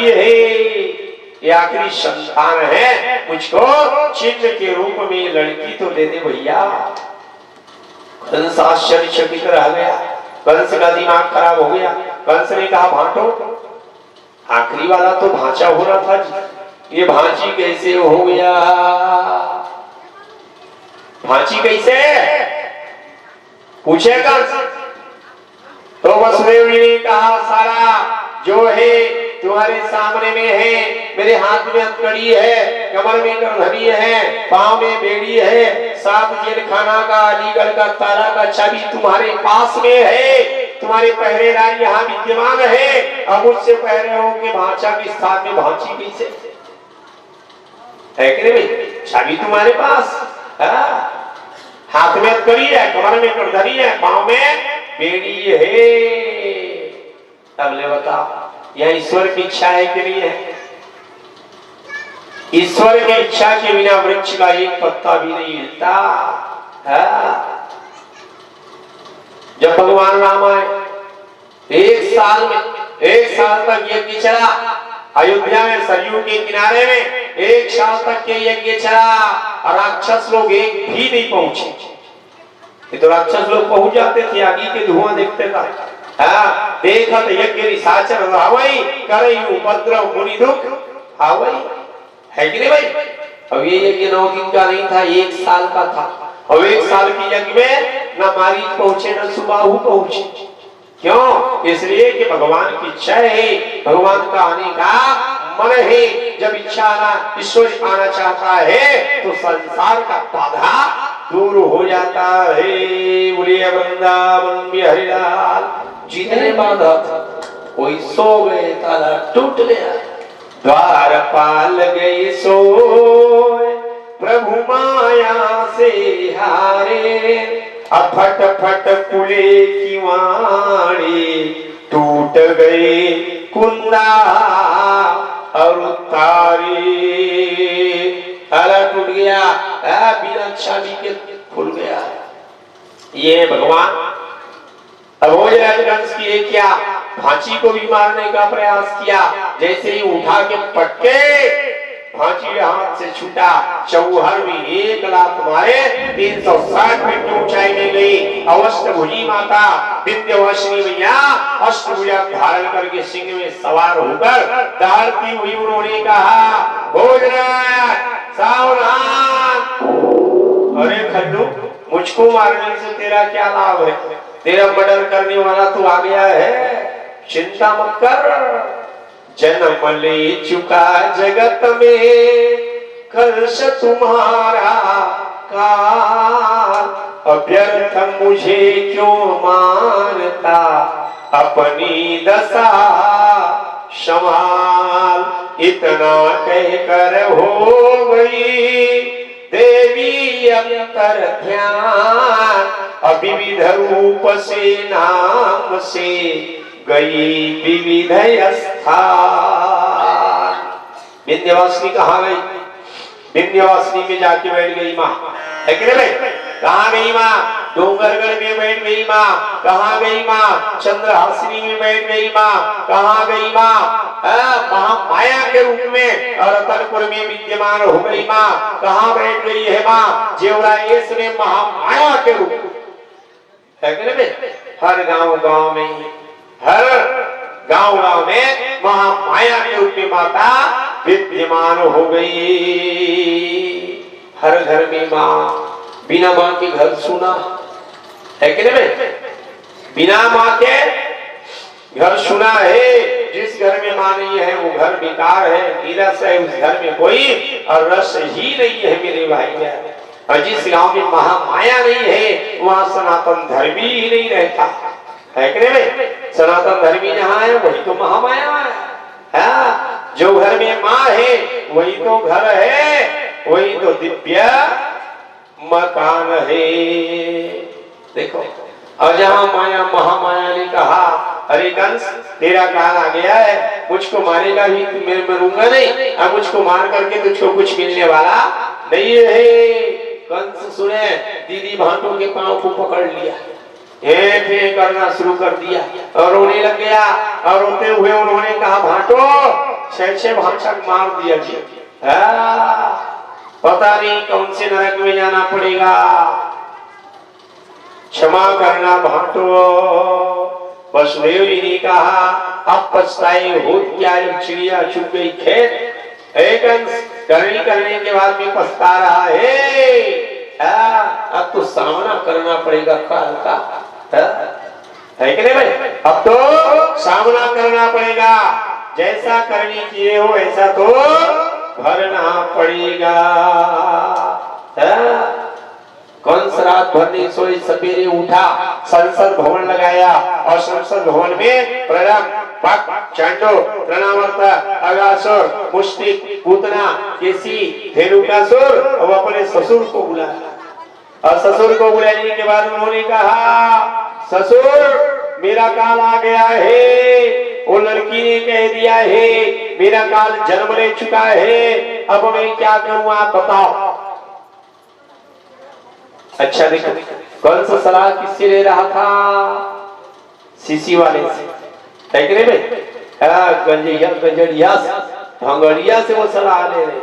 भांजी है, ये आखिरी संतान है, मुझको चिन्ह के रूप में लड़की तो दे दे भैया। कंस आश्चर्यचकित रह गया, कंस का दिमाग खराब हो गया। कंस ने कहा भांटो, आखिरी वाला तो भांचा हो रहा था, ये भांची कैसे हो गया? भांची कैसे पूछे कंस? तो वसुदेव जी ने कहा सारा जो है तुम्हारे सामने में है, मेरे हाथ में हथकड़ी है, कमर में करधनी है, पांव में बेड़ी है, 7 जेल खाना का अलीगढ़ का ताला का चाबी तुम्हारे पास में है, तुम्हारे पहरेदार यहाँ विद्यमान है। अब उससे कह रहे हो कि भांचा के स्थान में भांची कैसे है? कि नहीं, चाबी तुम्हारे पास, हाथ में हथकड़ी है, कमर में करधनी है, पांव में बेड़ी है। अब ले बताओ, यह ईश्वर की इच्छा है कि नहीं है? ईश्वर की इच्छा के बिना वृक्ष का एक पत्ता भी नहीं हिलता। जब भगवान राम आए, 1 साल तक यज्ञ चला अयोध्या में, सरयू के किनारे में 1 साल तक के यज्ञ चला, और राक्षस लोग एक भी नहीं पहुंचे। तो राक्षस लोग पहुंच जाते थे, आगे के धुआं देखते था। देखत यज्ञ निशाचर रावई, करई उपद्रव मुनि दुख आवई, है कि नहीं भाई? अब ये यज्ञ 9 दिन का नहीं था, 1 साल का था। और 1 साल की यज्ञ में न मारीच पहुंचे न सुबाहु पहुंचे। क्यों? इसलिए कि भगवान की इच्छा है, भगवान का आने का मन है। जब इच्छा आना, ईश्वर आना चाहता है तो संसार का बाधा दूर हो जाता है। बोलिए वृंदावन बिहारी लाल। जितने बाधा था कोई सो गए, ताला टूट गया, द्वारपाल गए सोए, प्रभु माया से हारे, फट फट खुले किवाड़ी, टूट गए कुंदा और तारी। ताला टूट गया, बिना चाबी के खुल गया। ये भगवान अब हो जाए कंस की क्या, भांची को भी मारने का प्रयास किया। जैसे ही उठा के पटके, भांची हाथ से छूटा, चौहर में 1 लात मारे, 360 फीट की ऊंचाई में गई। अष्टभुजी माता विंध्यवासिनी मैया अष्टभुजा धारण करके सिंह में सवार होकर दौड़ती हुई उन्होंने कहा, भोजराज सावधान। अरे खल्लू, मुझको मारने से तेरा क्या लाभ है? तेरा मर्डर करने वाला तो आ गया है, चिंता मत कर। जन्म ले चुका जगत में कर्ष तुम्हारा काल, अव्यर्थ मुझे क्यों मारता, अपनी दशा संभाल। इतना कहकर हो गई देवी अंतर ध्यान, विविध रूप से नाम से गई विविध स्थान। विंध्यवासिनी कहाँ गई? विंध्यवासिनी में जाके बैठ गई माँ, है कि नहीं? कहाँ गई माँ? डोंगरगढ़ में बैठ गई माँ। कहाँ गई माँ? चंद्रहासिनी में बैठ गई माँ। कहाँ गई माँ? महामाया के रूप में रतनपुर में विद्यमान हो गई माँ। कहाँ बैठ गई है माँ? जेवराएस में महामाया के रूप में, है कि नहीं? हर गांव में, हर गांव में महामाया के रूप में माता विद्यमान हो गई। हर घर में माँ, बिना माँ के घर सुना, है कि नहीं? बिना माँ के घर सुना है। जिस घर में माँ नहीं है वो घर बेकार है, नीरस है, उस घर में कोई और रस ही नहीं है मेरे भाई। और जिस गांव में महामाया नहीं है वहां सनातन धर्मी ही नहीं रहता, है कि नहीं? सनातन धर्मी जहाँ है वही तो महामाया है। जो घर में माँ है वही तो घर है, वही तो दिव्य मकान है। देखो, और जहाँ माया महामाया ने कहा, अरे कंस तेरा काल आ गया है, मुझको मारेगा भी, मैं मरूंगा नहीं, अब मुझको मार करके तुझको कुछ मिलने वाला नहीं है। कंस सुने, दीदी भांटों के पांव को पकड़ लिया, करना शुरू कर दिया और रोने लग गया। और रोते हुए उन्होंने कहा, भांटो छह भाषक मार दिया जी। पता नहीं कौन से नरक में जाना पड़ेगा। क्षमा करना भाटो। वसुदेव जी ने कहा अब पछताए हो क्या, चिड़िया चुग गई खेत। एक अंश करने के बाद भी पछता रहा है। अब तो सामना करना पड़ेगा काल का, है कि नहीं भाई? अब तो सामना करना पड़ेगा। जैसा करनी किए हो ऐसा तो भरना पड़ेगा। कंस रात भर नहीं सोई, सवेरे उठा, संसद भवन लगाया और संसद भवन में प्रलंब, भक्त, चंडो, तृणावर्त, अगासुर, मुष्टिक, पूतना, केसी, धेनुकासुर और अपने ससुर को बुलाया। और ससुर को बुलाने के बाद उन्होंने कहा ससुर मेरा काल आ गया है। वो लड़की ने कह दिया है मेरा काल जन्म ले चुका है, अब मैं क्या करूं आप बताओ। अच्छा देखो कौन सा सलाह किससे ले रहा था? सीसी वाले से, है कि नहीं भाई? गंजड़िया भंगड़िया से वो सलाह ले रहे।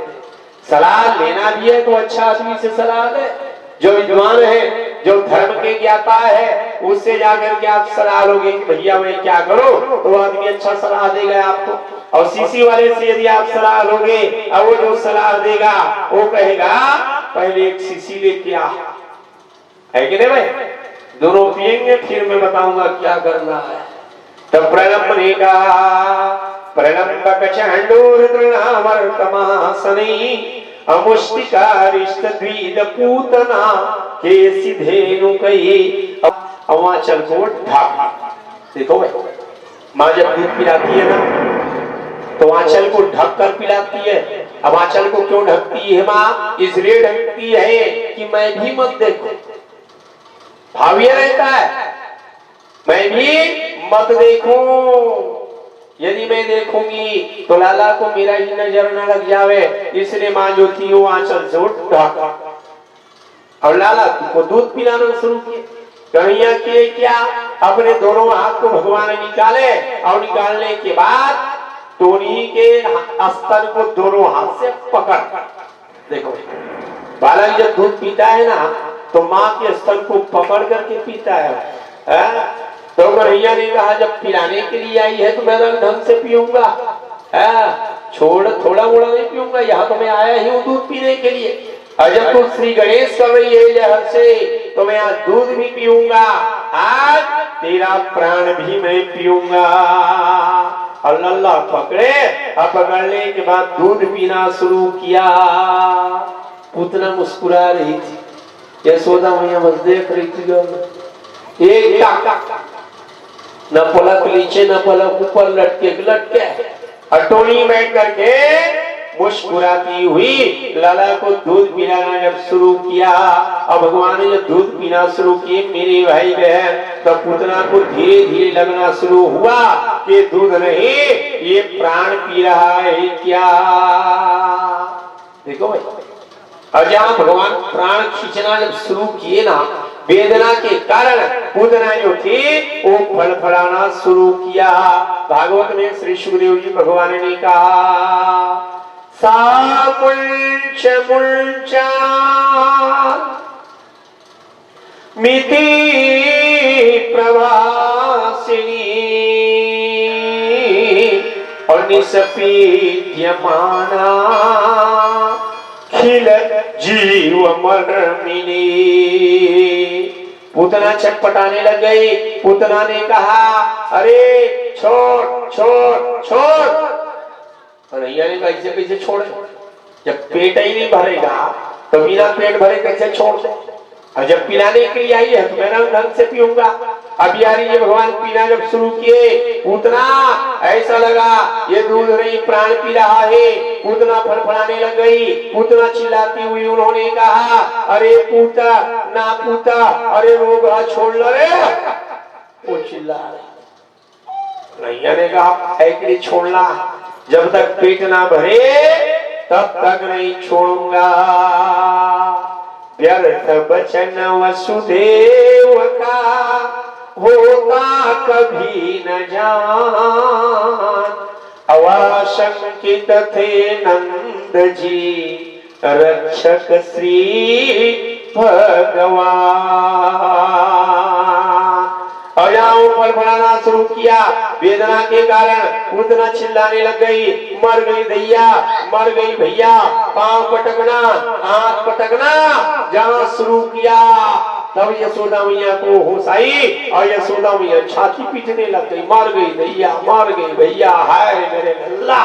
सलाह लेना भी है तो अच्छा आदमी से सलाह ले, जो विद्वान है, जो धर्म के ज्ञाता है, उससे जाकर के आप सलाह लोगे कि भैया मैं क्या करूं, तो आदमी अच्छा सलाह देगा आपको। और सीसी वाले से यदि आप सलाह लोगे और वो जो सलाह देगा वो कहेगा पहले एक सीसी लेके आ, है कि नहीं भाई? दोनों पिएंगे फिर मैं बताऊंगा क्या करना है। तब प्रलंब ने कहा प्रलंबक चंडूर तृणावर्तमासनी अमुष्टिकारिष्ट द्विद पूतना के सिधेनु कही। अवाचल को ढक, देखो भाई माँ जब दूध पिलाती है ना तो आंचल को ढक कर पिलाती है। अब आंचल को क्यों ढकती है माँ? इसलिए ढकती है कि मैं भी मत देखो, भाव ये रहता है मैं भी मत देखूं। यदि मैं देखूंगी तो लाला को मेरा ही नजर न लग जावे, इसलिए माँ जो थी वो आंचल से ढका और लाला को दूध पिलाना शुरू किया। कन्हैया किए क्या? अपने दोनों हाथ को भगवान ने निकाले और निकालने के बाद टोनी के स्तन को दोनों हाथ से पकड़, देखो बालक जब दूध पीता है ना तो माँ के स्तन को पकड़ करके पीता है। तो कन्हैया ने कहा जब पिलाने के लिए आई है तो मैं रंग ढंग से पीऊंगा, छोड़ थोड़ा मोड़ा नहीं पीऊंगा, यहाँ तो मैं आया ही हूँ दूध पीने के लिए। और जब तू श्री गणेश कर रही है जहर से तो मैं आज दूध भी पीऊंगा, आज तेरा प्राण भी मैं पीऊंगा। अल्लाह पकड़े और पकड़ने के बाद दूध पीना शुरू किया। पूतना मुस्कुरा रही थी, यशोदा मैया बस देख रही थी। एक न पलक नीचे न पलक ऊपर, लटके अटोनी बैठ करके मुस्कुराती हुई लाला को दूध पिलाना जब शुरू किया और भगवान ने जब दूध पीना शुरू किए मेरे भाई बहन, तब पूतना को धीरे धीरे लगना शुरू हुआ कि दूध नहीं ये प्राण पी रहा है क्या। देखो भाई, और जहाँ भगवान प्राण खींचना जब शुरू किए ना, वेदना के कारण पूतना जो थी वो फड़फड़ाना शुरू किया। भागवत में श्री सुखदेव जी भगवान ने कहा सा मुंच मुंचा मिति प्रवासिनी और निसपीड्यमाना खिल जीव मर्मिनी। पूतना छटपटाने लग गई। पूतना ने कहा अरे छोड़ छोड़ छोड़। कन्हैया ने कहा इसे कैसे छोड़े, जब पेट ही नहीं भरेगा तो बिना पेट भरे कैसे छोड़ दे। और जब पिलाने के लिए आई है तो मैं ढंग से पीऊंगा। अब यार ये भगवान पीना जब शुरू किए, पूतना ऐसा लगा ये दूध नहीं प्राण पी रहा है। पूतना फड़फड़ाने लग गई। पूतना चिल्लाती हुई उन्होंने कहा अरे पूता ना पूता, अरे रोगा छोड़ लो रे। वो चिल्ला कन्हैया ने कहा ऐसे छोड़ना, जब तक पेट ना भरे तब तक नहीं छोड़ूंगा। व्यर्थ वचन वसुदेव का होता कभी न जान, अवाशंकित थे नंद जी रक्षक श्री भगवान। और यहाँ ऊपर बढ़ाना शुरू किया। वेदना के कारण पूतना चिल्लाने लग गई, मर गई दैया, मर गई भैया। पांव पटकना, हाथ पटकना जहाँ शुरू किया तब यशोदा मैया को होश आई और यशोदा मैया छाती पीटने लग गई, मर गई दैया, मर गई भैया, हाय मेरे अल्लाह।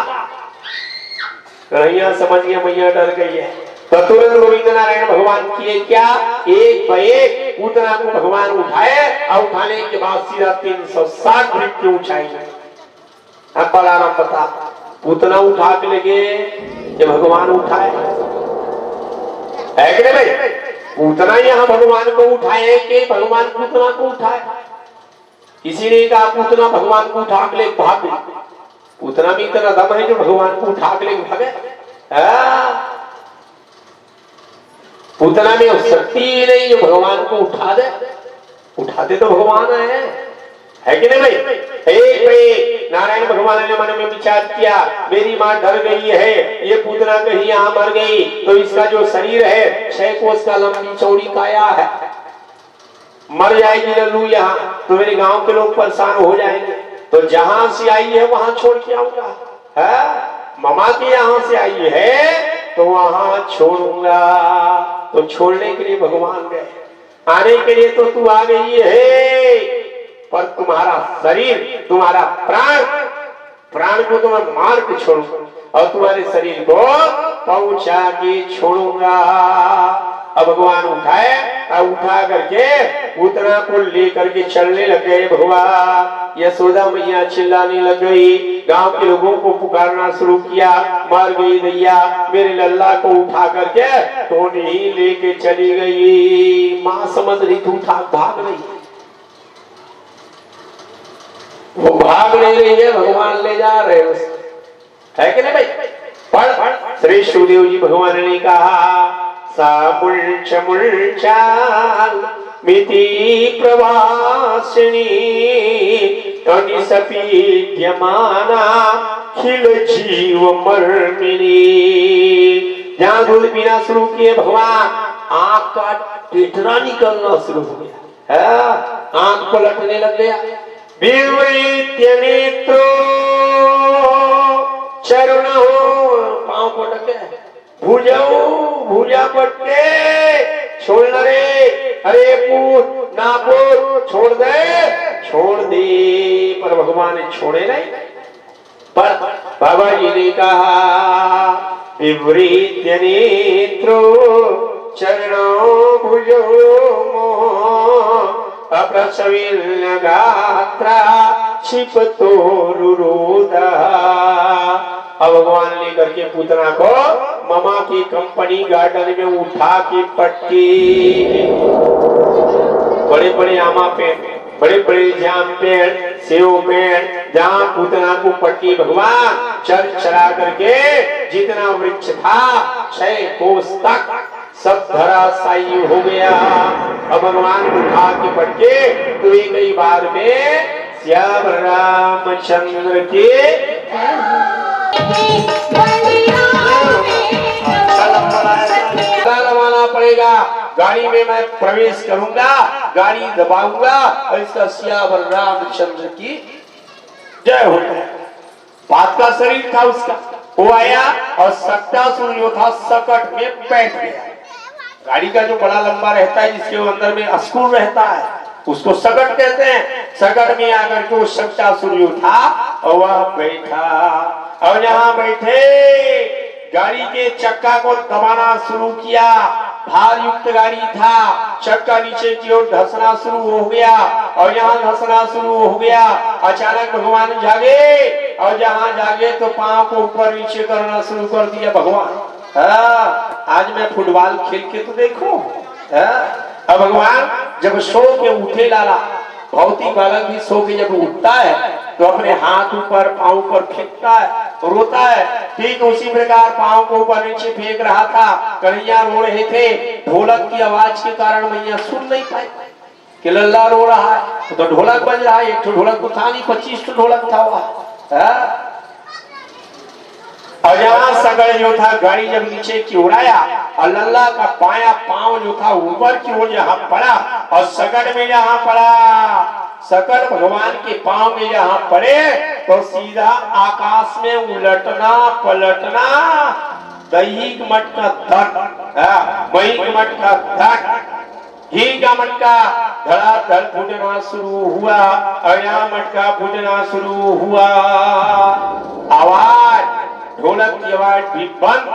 कन्हैया समझ गया मैया डर गई है, तो तुरंत गोविंद नारायण भगवान किए क्या, एक पे एक पूतना को भगवान उठाए और उठाने के बाद सीधा 360 फीट की ऊंचाई में। अब बलाराम बता, पूतना उठा के लगे कि भगवान उठाए है कि नहीं भाई? पूतना यहाँ भगवान को उठाए कि भगवान पूतना को उठाए? किसी ने कहा पूतना भगवान को उठा के ले भाग गई। पूतना भी इतना दम है जो भगवान को उठा के ले भागे? पूतना में शक्ति ही नहीं जो भगवान को उठा दे। उठाते तो भगवान है कि नहीं भाई? एक नारायण भगवान ने मन में विचार किया, मेरी माँ डर गई है, ये पूतना कहीं यहाँ मर गई तो इसका जो शरीर है 6 कोस का लंबी चौड़ी काया है, मर जाएगी लल्लू यहाँ तो मेरे गांव के लोग परेशान हो जाएंगे, तो जहां से आई है वहां छोड़ के आऊंगा। मामा के यहाँ से आई है तो वहां छोड़ूंगा। तो छोड़ने के लिए भगवान गए, आने के लिए तो तू आ गई है, पर तुम्हारा शरीर, तुम्हारा प्राण को तो मैं मार के छोड़ूंगा और तुम्हारे शरीर को पहुंचा के छोड़ूंगा। अब भगवान उठाए, उठा करके पूतना को लेकर के चलने लग गए भगवान। यशोदा मैया चिल्लाने लग गई, गांव के लोगों को पुकारना शुरू किया, मर गई दैया, मेरे लल्ला को उठा करके टोनी ही लेके चली गई। मां समझ रही थी उठा भाग रही, वो भाग नहीं रही है, भगवान ले जा रहे है कि नहीं भाई? पढ़ श्री सुखदेव जी भगवान ने कहा, मुल्चाल मिति प्रवासिनी अनिसपीड्यमाना खिल जीव मर्मिनी। जहां दूध पीना शुरू किए भगवान, आंख का टेटरा निकलना शुरू हो गया, आंख पलटने लग गया। विवृत्य नेत्रो चरण पांव पटके, भूजा पटके छोड़ रे, अरे पूत ना पूत छोड़ दे, पर भगवान ने छोड़े नहीं। पर बाबा जी ने कहा, विवृत्य नेत्रो चरणो भुजो अप्रसविल्य गात्रा क्षिपतो रुरोधा। अब भगवान लेकर के पूतना को मामा की कंपनी गार्डन में उठा के पट्टी, बड़े बड़े आमा पेड़, बड़े बड़े जाम पेड़, सेव पेड़, जहाँ पूतना को पट्टी भगवान चल चला करके जितना वृक्ष था 6 कोस तक सब धराशायी हो गया। अब भगवान उठा के पटके तो कई बार में श्याम रामचंद्र के लगाना पड़ेगा। गाड़ी में मैं प्रवेश करूंगा, गाड़ी दबाऊंगा और इसका श्याम रामचंद्र की जय हो। बात का शरीर था उसका, वो आया और सक्टासुर जो था सकट में बैठ गया। गाड़ी का जो बड़ा लंबा रहता है जिसके अंदर में अस्कुर रहता है उसको सकट कहते हैं। सकट में आकर के वो सक्टासुर जो था और वह बैठा, और यहाँ बैठे गाड़ी के चक्का को दबाना शुरू किया। भार युक्त गाड़ी था, चक्का नीचे की ओर धंसना शुरू हो गया और यहाँ धंसना शुरू हो गया। अचानक भगवान जागे और जहाँ जागे तो पांव को ऊपर नीचे करना शुरू कर दिया भगवान। आज मैं फुटबॉल खेल के तो देखो। अब भगवान जब सो के उठे लाला, भौतिक बालक भी सो के जब उठता है तो अपने हाथ ऊपर पांव ऊपर फेंकता है, रोता है। ठीक उसी प्रकार पांव को ऊपर नीचे फेंक रहा था। कन्हैया रो रहे थे, ढोलक की आवाज के कारण मैया सुन नहीं पाई कि लल्ला रो रहा है। तो ढोलक बज रहा है, एक ढोलक तो था नहीं, 25 ढोलक था वह। सकड़ जो था गाड़ी जब नीचे की ओर आया और लल्ला का पाया पांव जो था ऊपर की ओर जहां पड़ा और सकड़ में जहां पड़ा, सकड़ भगवान के पांव में जहां पड़े तो सीधा आकाश में उलटना पलटना, दही मटका धक, वही मटका धक, घी का मटका धड़ाधड़ फूटना शुरू हुआ और यहाँ मटका फूटना शुरू हुआ। आवाज, ढोलक की आवाज भी बंद,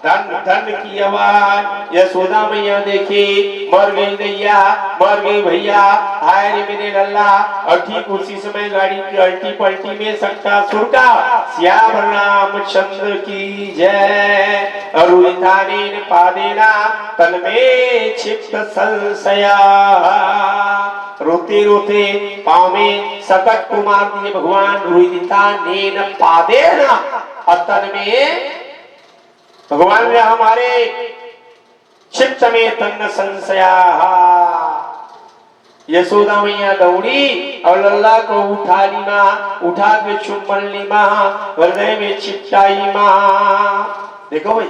धन धन की आवाज। यशोदा मैया देखी, मर गई दैया, मर गई भैया, हाय रे मेरे लल्ला। और ठीक उसी समय गाड़ी की अल्टी पलटी में सकता सुरका, श्याम रामचंद्र की जय। अरुताने पादेना तन में क्षिप्त संशया, रोते रोते पाँव में सकट को मार दिए भगवान रुदिता नेन पादेना, तन में भगवान ने हमारे चित्त में तन्न संशया। यशोदा मैया दौड़ी और लल्ला को उठा ली माँ, उठा के चुम्बन ली माँ, हृदय में चिपटाई माँ। देखो भाई,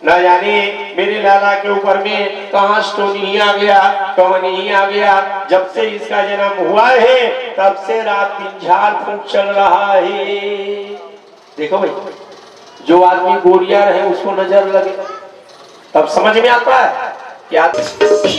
न जाने मेरे लाला के ऊपर में कहाँ स्टोन नहीं आ गया, कहाँ नहीं आ गया। जब से इसका जन्म हुआ है तब से रात दिन झाड़ फूंक चल रहा है। देखो भाई, जो आदमी गोरिया रहे उसको नजर लगे तब समझ में आता है क्या। छोटे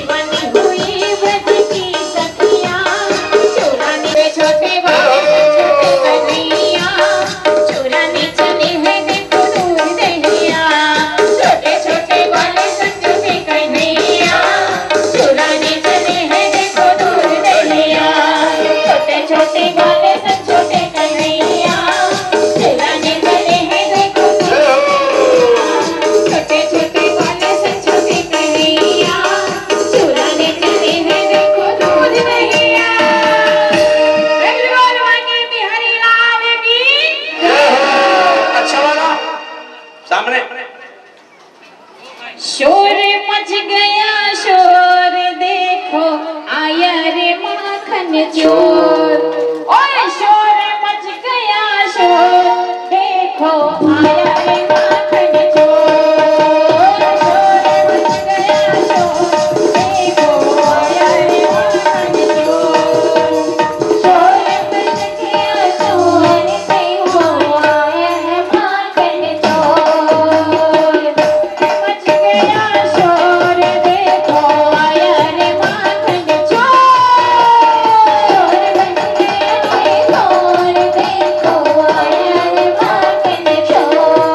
शोर मच गया शोर, देखो आया रे माखन चोर। ओए शोर मच गया शोर, देखो आया रे माखन चोर। शोर मच गया शोर, देखो आया रे माखन चोर। शोर मच गया शोर, देखो आया रे माखन चोर। शोर देखो आया रे माखन चोर, देखो आया रे माखन चोर।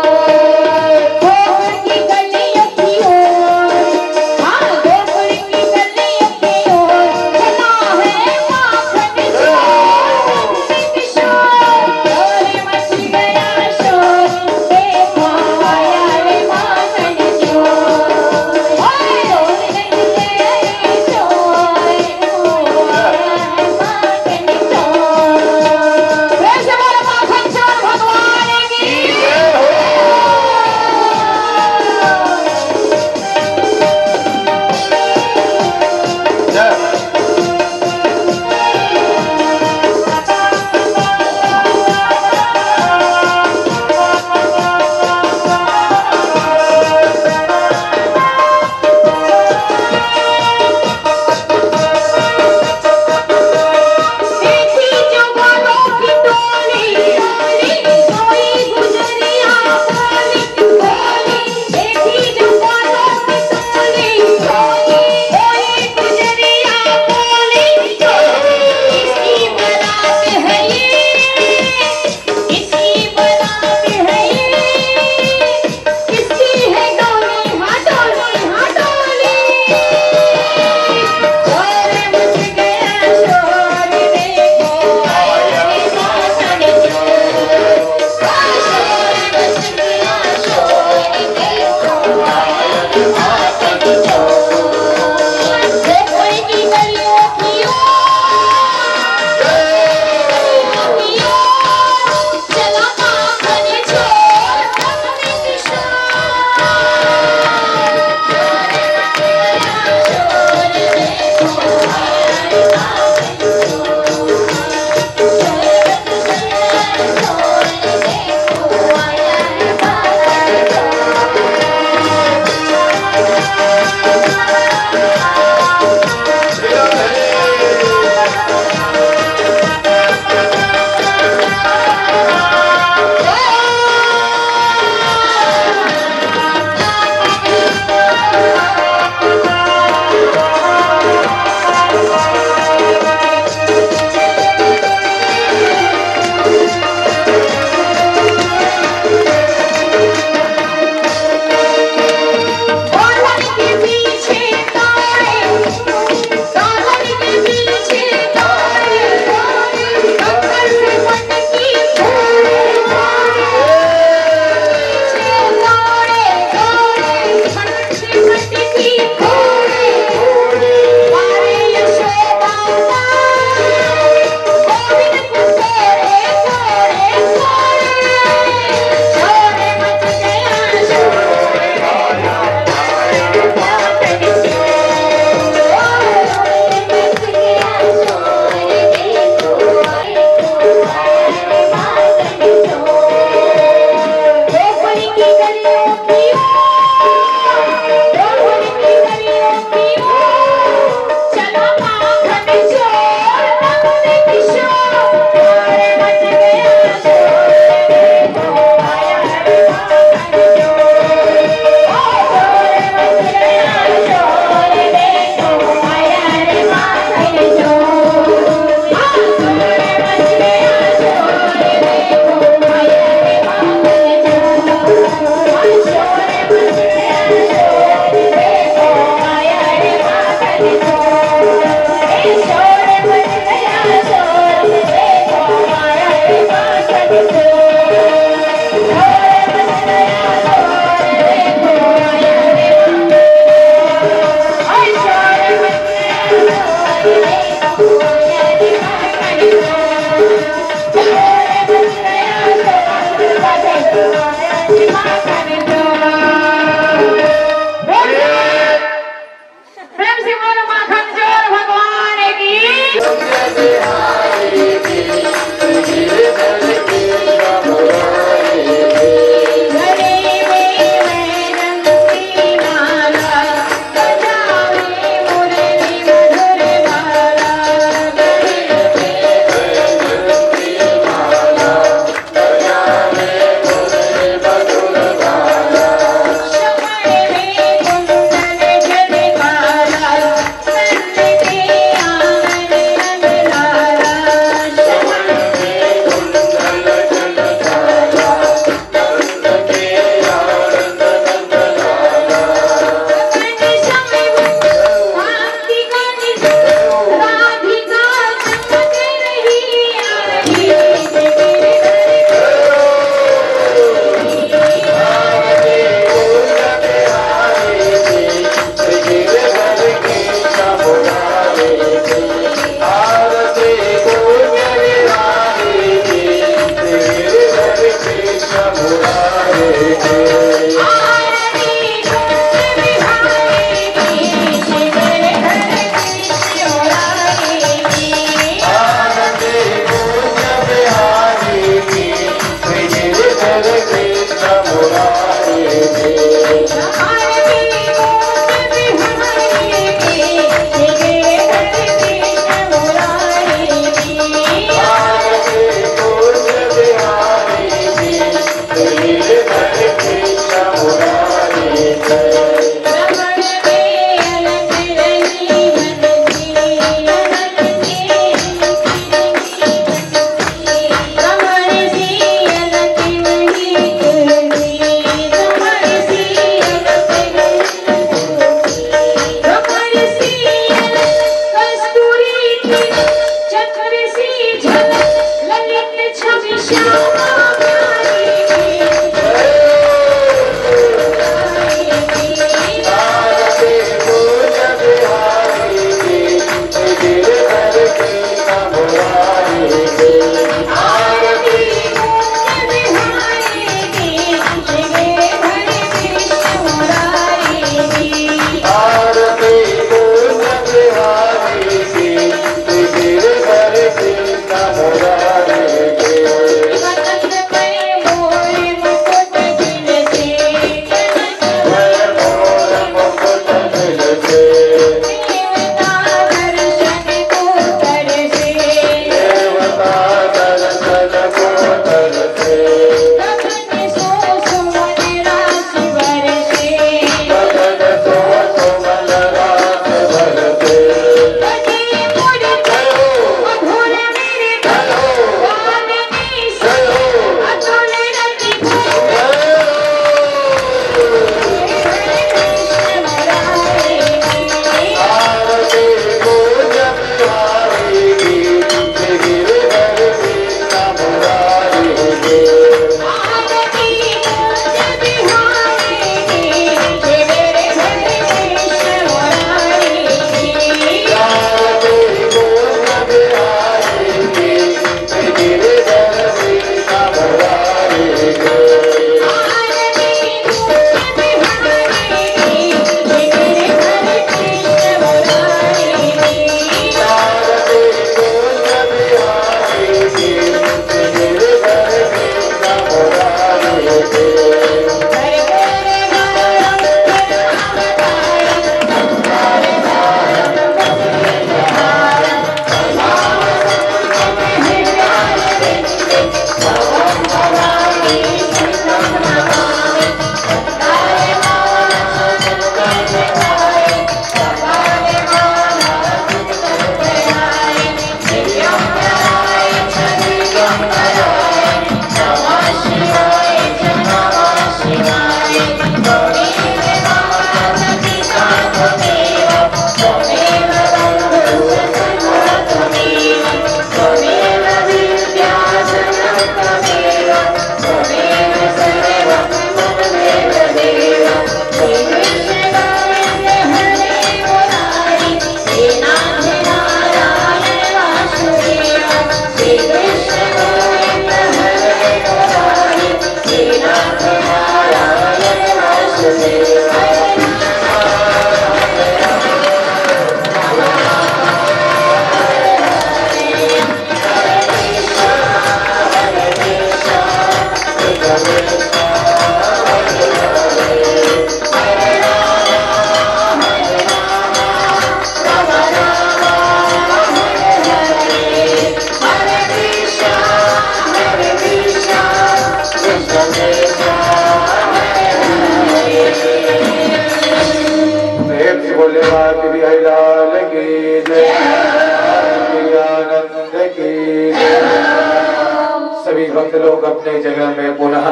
भक्त लोग अपने जगह में पुनः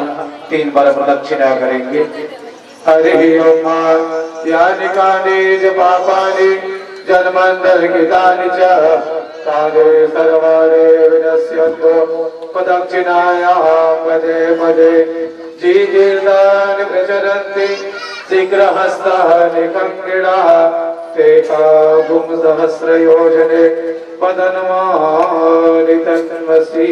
3 बार प्रदक्षिणा करेंगे। हरि ओम यानि कानि च पापानि जन्मांतर कृतानि च तानि सर्वाणि विनश्यन्तु प्रदक्षिणायाः पदे पदे जीर्णानि प्रचरन्ति शीघ्रहस्तः निकङ्गिणः ते सहस्रयोजने पदन्मानि तन्मसि।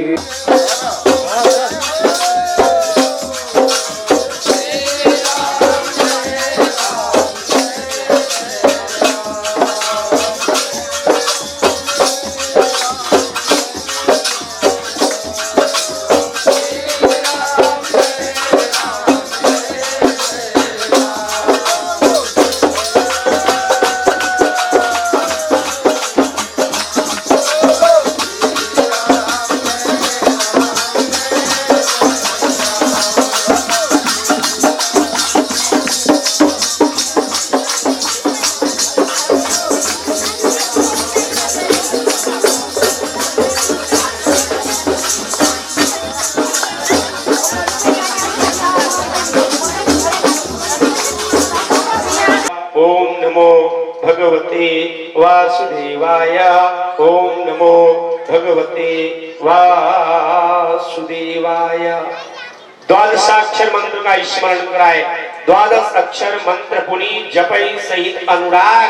वासुदेवाय। ओम नमो भगवते वासुदेवाय। द्वादशाक्षर मंत्र का स्मरण कराए। द्वादश अक्षर मंत्र पुनीत जपई सहित अनुराग।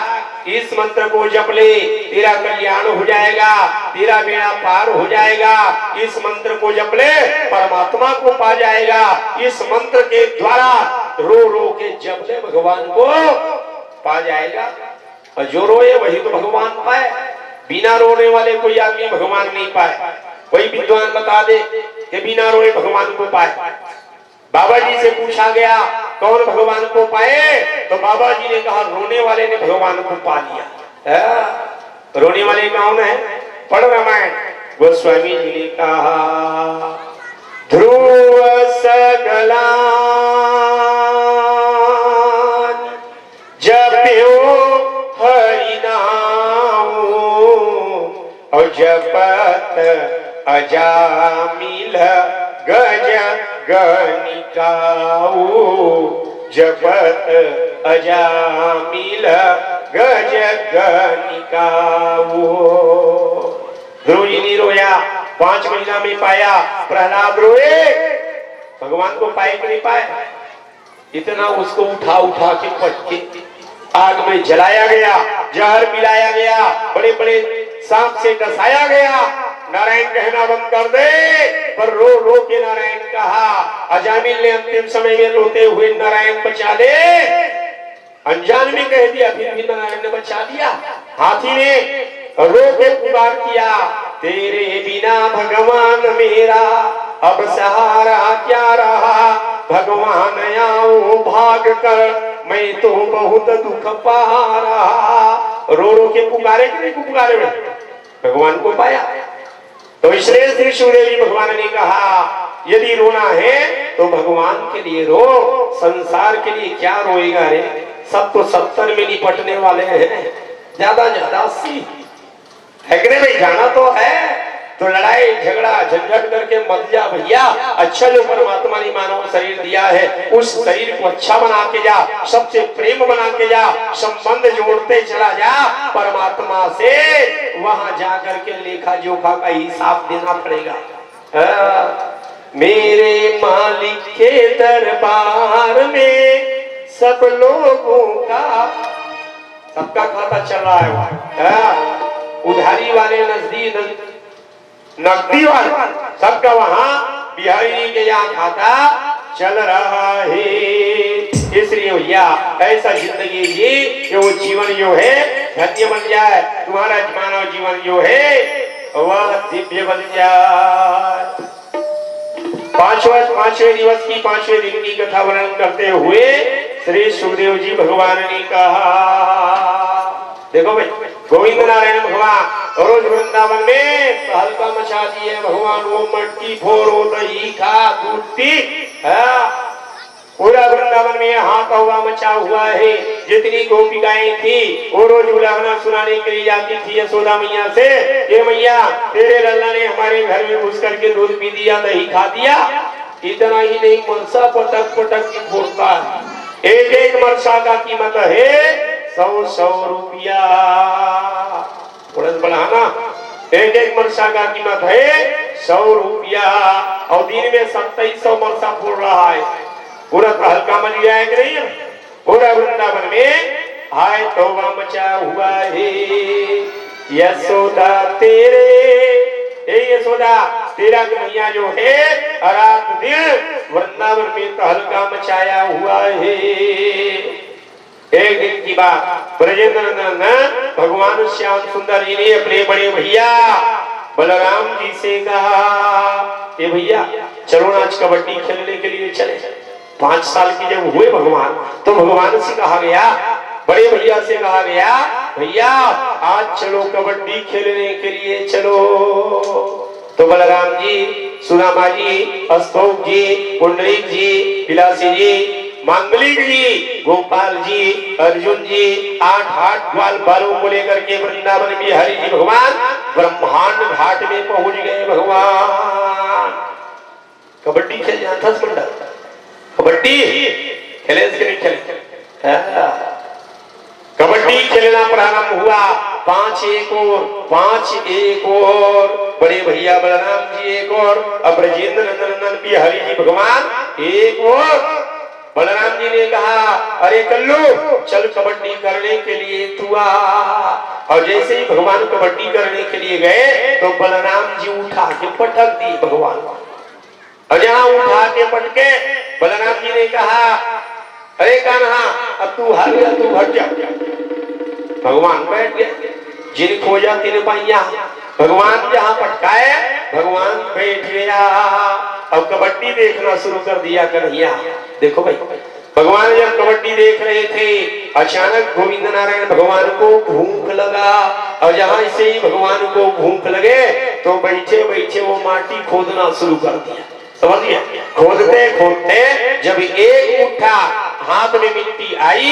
इस मंत्र को जप ले, तेरा कल्याण हो जाएगा, तेरा बेड़ा पार हो जाएगा। इस मंत्र को जप ले, परमात्मा को पा जाएगा। इस मंत्र के द्वारा रो रो के जप ले, भगवान को पा जाएगा। और जो रोए वही तो भगवान पाए। बिना रोने वाले कोई आदमी भगवान नहीं पाए। कोई विद्वान बता दे कि बिना रोए भगवान को पाए। बाबा जी से पूछा गया कौन भगवान को पाए, तो बाबा जी ने कहा रोने वाले ने भगवान को पा लिया। रोने वाले कौन है? पढ़ रामायण। गोस्वामी जी ने कहा ध्रुव सगला जप्यो हरि नाम और जपत अजामिल गज गनिकाऊ। जपत अजामिल गज गनिकाऊ। ध्रुव जी ने रोया, 5 महीना में पाया। प्रहलाद रोए, भगवान को पाए कि नहीं पाए? इतना उसको उठा उठा के पट के आग में जलाया गया, जहर पिलाया गया, बड़े बड़े सांप से डसाया गया। नारायण कहना बंद कर दे, पर रो रो के नारायण कहा। अजामिल ने अंतिम समय में रोते हुए नारायण बचा ले, अनजान में कह दिया, फिर भी नारायण ने बचा दिया। हाथी ने रो के पुकार किया, तेरे बिना भगवान मेरा अब सहारा क्या रहा। भगवान आओ भाग कर, मैं तो बहुत दुख पा रहा। रो रो के पुकारे कि नहीं पुकारे? भगवान को पाया। तो इसलिए श्री सुखदेव भगवान ने कहा यदि रोना है तो भगवान के लिए रो, संसार के लिए क्या रोएगा रे? सब तो 70 में निपटने वाले हैं, ज्यादा 80 है कि नहीं भाई? जाना तो है तो लड़ाई झगड़ा झंझट करके मत जा भैया। अच्छा जो परमात्मा ने मानव शरीर दिया है, उस शरीर को अच्छा बना के जा, सबसे प्रेम बना के जा, संबंध जोड़ते चला जा परमात्मा से। वहां जा करके लेखा जोखा का हिसाब देना पड़ेगा। मेरे मालिक के दरबार में सब लोगों का, सबका खाता चल रहा है। उधारी वाले नकदी वाले सबका वहां बिहारी जी के यहाँ खाता चल रहा है। इसलिए भैया ऐसा जिंदगी जी कि वो जीवन जो है धन्य बन जाए, तुम्हारा मानव जीवन जो है वह दिव्य बन जाए। पांचवें दिवस की 5वें दिन की कथा वर्णन करते हुए श्री सुखदेव जी भगवान ने कहा, देखो भाई गोविंद नारायण भगवान रोज वृंदावन में हल्का मचा दिए भगवान। वो मटकी फोड़ो दही खा दूध पी, पूरा वृंदावन में हाथ हुआ मचा हुआ है। जितनी गोपिकाएं थी वो रोज उलाहना सुनाने के लिए जाती थी यशोदा मैया से, ये मैया तेरे लल्ला ने हमारे घर में घुस करके दूध पी दिया, दही खा दिया। इतना ही नहीं, मनसा पटक पटक के फोड़ता है। एक एक मरसा का कीमत है 100 रुपया। बढ़ाना, एक एक मरसा का कीमत है 100 रुपया। और दिन में 2700 मरसा फोड़ रहा है। पूरा हल्का मच गया है कि नहीं? पूरा वृंदावन में हाय तौबा मचा हुआ है। यशोदा तेरे, यशोदा तेरा कन्हैया जो है रात दिन वृंदावन में तहलका मचाया हुआ है। एक दिन की बात, ब्रजेंद्र नंदन भगवान श्याम सुंदर जी ने अपने बड़े भैया बलराम जी से कहा, ये भैया चलो ना आज कबड्डी खेलने के लिए चले। 5 साल की जब हुए भगवान तो भगवान से कहा गया, बड़े भैया से कहा गया, भैया आज चलो कबड्डी खेलने के लिए चलो। तो बलराम जी, सुदामा जी, अस्तोक जी, पुंडरीक जी, पिलासी जी, मांगलिक जी, गोपाल जी, अर्जुन जी, 8 ग्वाल बालों को लेकर के वृंदावन में हरि जी भगवान ब्रह्मांड घाट में पहुंच गए। भगवान कबड्डी खेल जाता मंडल, कबड्डी खेले कि नहीं खेले? कबड्डी खेलना प्रारंभ हुआ। 5 एक और, 5 एक और, बड़े भैया बलराम जी एक और, अब ब्रजेंद्र नंदन बिहारी जी भगवान एक और। बलराम जी ने कहा अरे कल्लू चल कबड्डी करने के लिए तू आ। और जैसे ही भगवान कबड्डी करने के लिए गए तो बलराम जी उठा के पटक दिए भगवान। और जहां उठा के पटके बलराम जी ने कहा अरे कान्हा अब तू हार गया, तू हट जा। भगवान बैठ गए, जिन खोजा तिन पाइया। भगवान जहां पटकाए भगवान बैठ गया। अब कबड्डी देखना शुरू कर दिया कन्हैया। देखो भाई, भगवान जब कबड्डी देख रहे थे अचानक गोविंद नारायण भगवान को भूख लगा। और जहां से ही भगवान को भूख लगे तो बैठे बैठे वो माटी खोदना शुरू कर दिया। समझ गया? खोदते खोदते जब एक उठा हाथ में मिट्टी आई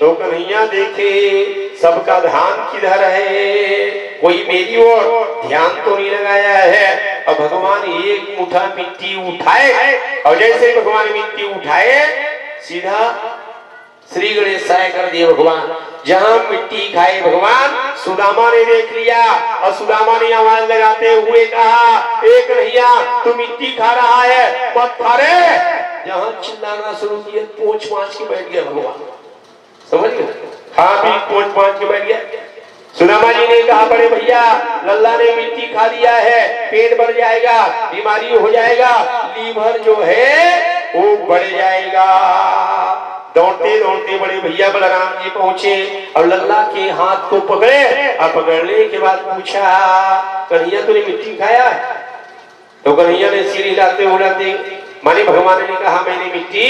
तो कन्हैया देखे सबका ध्यान किधर है, कोई मेरी ओर ध्यान तो नहीं लगाया है। अब भगवान एक मुठा मिट्टी उठाए और जैसे ही भगवान मिट्टी उठाए सीधा श्री गणेशाय कर दिए भगवान। जहां मिट्टी खाए भगवान सुदामा ने देख लिया और सुदामा ने आवाज लगाते हुए कहा एक कन्हैया तू मिट्टी खा रहा है मत खा रे। जहां चिल्लाना शुरू किया पूंछ मांच के बैठ गया भगवान। समझ गए? हाँ भी पूंछ मांच के बैठ गया। सुदामा जी ने कहा बड़े भैया लल्ला ने मिट्टी खा लिया है, पेट बढ़ जाएगा, बीमारी हो जाएगा, लीवर जो है वो बढ़ जाएगा। दौड़ते दौड़ते बड़े भैया बलराम जी पहुंचे और लल्ला के हाथ को पकड़े और पकड़ने के बाद पूछा कन्हैया तूने मिट्टी खाया है? तो कन्हैया ने सिर हिलाते हिलाते माने भगवान ने कहा मैंने मिट्टी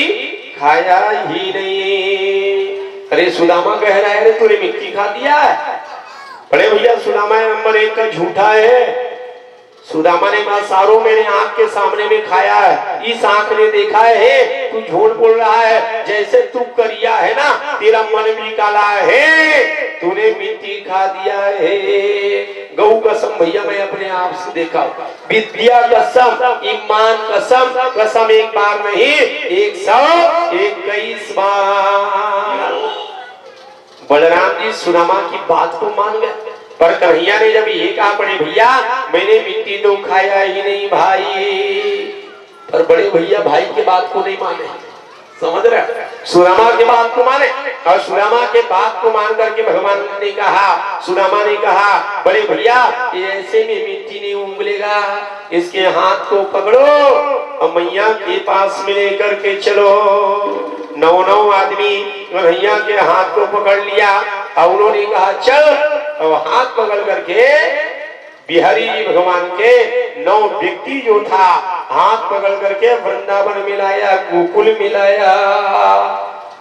खाया ही नहीं। अरे सुदामा कह रहा है तूने मिट्टी खा दिया है। बड़े भैया सुदामा नंबर 1 का झूठा है। सुदामा ने मां सारो मेरे आंख के सामने में खाया है, इस आंख ने देखा है। तू झूठ बोल रहा है, जैसे तू करिया है ना तेरा मन भी काला है, तूने मिट्टी खा दिया है। गौ कसम भैया मैं अपने आप से देखा, विद्या कसम ईमान कसम, कसम एक बार नहीं 121 बार। बलराम जी सुदामा की बात को मान गए, पर कन्हैया ने जब ये कहा बड़े भैया मैंने मिट्टी तो खाया ही नहीं भाई, पर बड़े भैया भाई की बात को नहीं माने। समझ रहे? सुदामा की बात को माने और सुदामा के बात को मान करके भगवान ने कहा सुदामा ने कहा बड़े भैया ये ऐसे में मिट्टी नहीं उंगलेगा, इसके हाथ को पकड़ो और मैया के पास में लेकर के चलो। 9 आदमी कन्हैया के हाथ को पकड़ लिया और उन्होंने कहा चल, और हाथ पकड़ करके बिहारी जी भगवान के 9 व्यक्ति जो था हाथ पकड़ करके वृंदावन में लाया, गोकुल में लाया।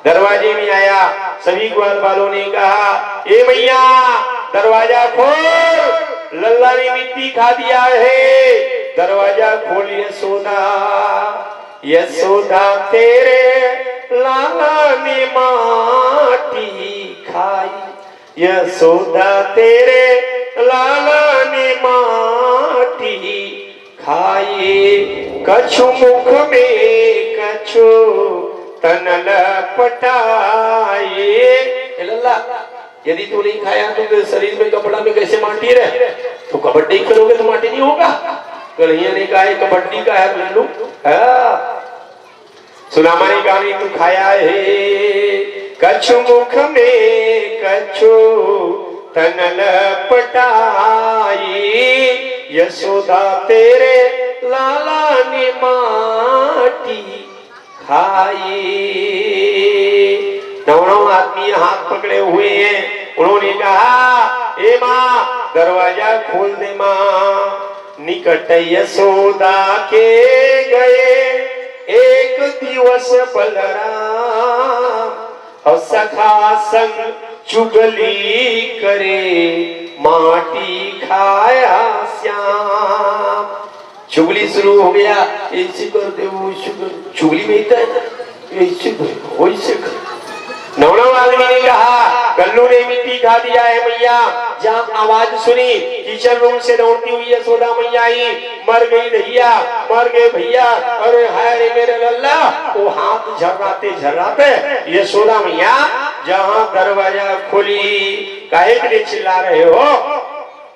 दरवाजे में आया, सभी ग्वाल वालों ने कहा ए मैया दरवाजा खोल, लल्ला ने मिट्टी खा दिया है, दरवाजा खोल। यशोदा तेरे लाला ने माटी खाई, यशोदा तेरे लाला ने माटी खाए, कछु मुख में कछु तन लपटाए। लल्ला यदि तू नहीं खाया तो शरीर में कपड़ा में कैसे माटी रहे? तो कबड्डी खेलोगे तो माटी नहीं होगा। कन्हैया ने कहा कबड्डी का है लल्लू। सुदामा ने कहा नहीं तू खाया है, कछु मुख में कछु तन लपटाई, यशोदा तेरे लाला ने माटी खाई। 9 आदमी हाथ पकड़े हुए हैं। उन्होंने कहा ए माँ दरवाजा खोल दे माँ। निकट यशोदा के गए एक दिवस बलराम, और सखा संग चुगली करे माटी खाया श्याम। चुगली शुरू हो गया, ऐसे कर दे वो चुगली में ही ऐसे कर वैसे कर। 9 आदमी ने कहा कल्लू ने मिट्टी खा दिया है मैया। जब आवाज सुनी किचन रूम से दौड़ती हुई यशोदा मैया आई, मर गई भैया, मर गए भैया। अरे हाय रे मेरे लल्ला, वो हाथ झर्राते झर्राते यशोदा मैया जहां दरवाजा खुली, काहे के लिए चिल्ला रहे हो?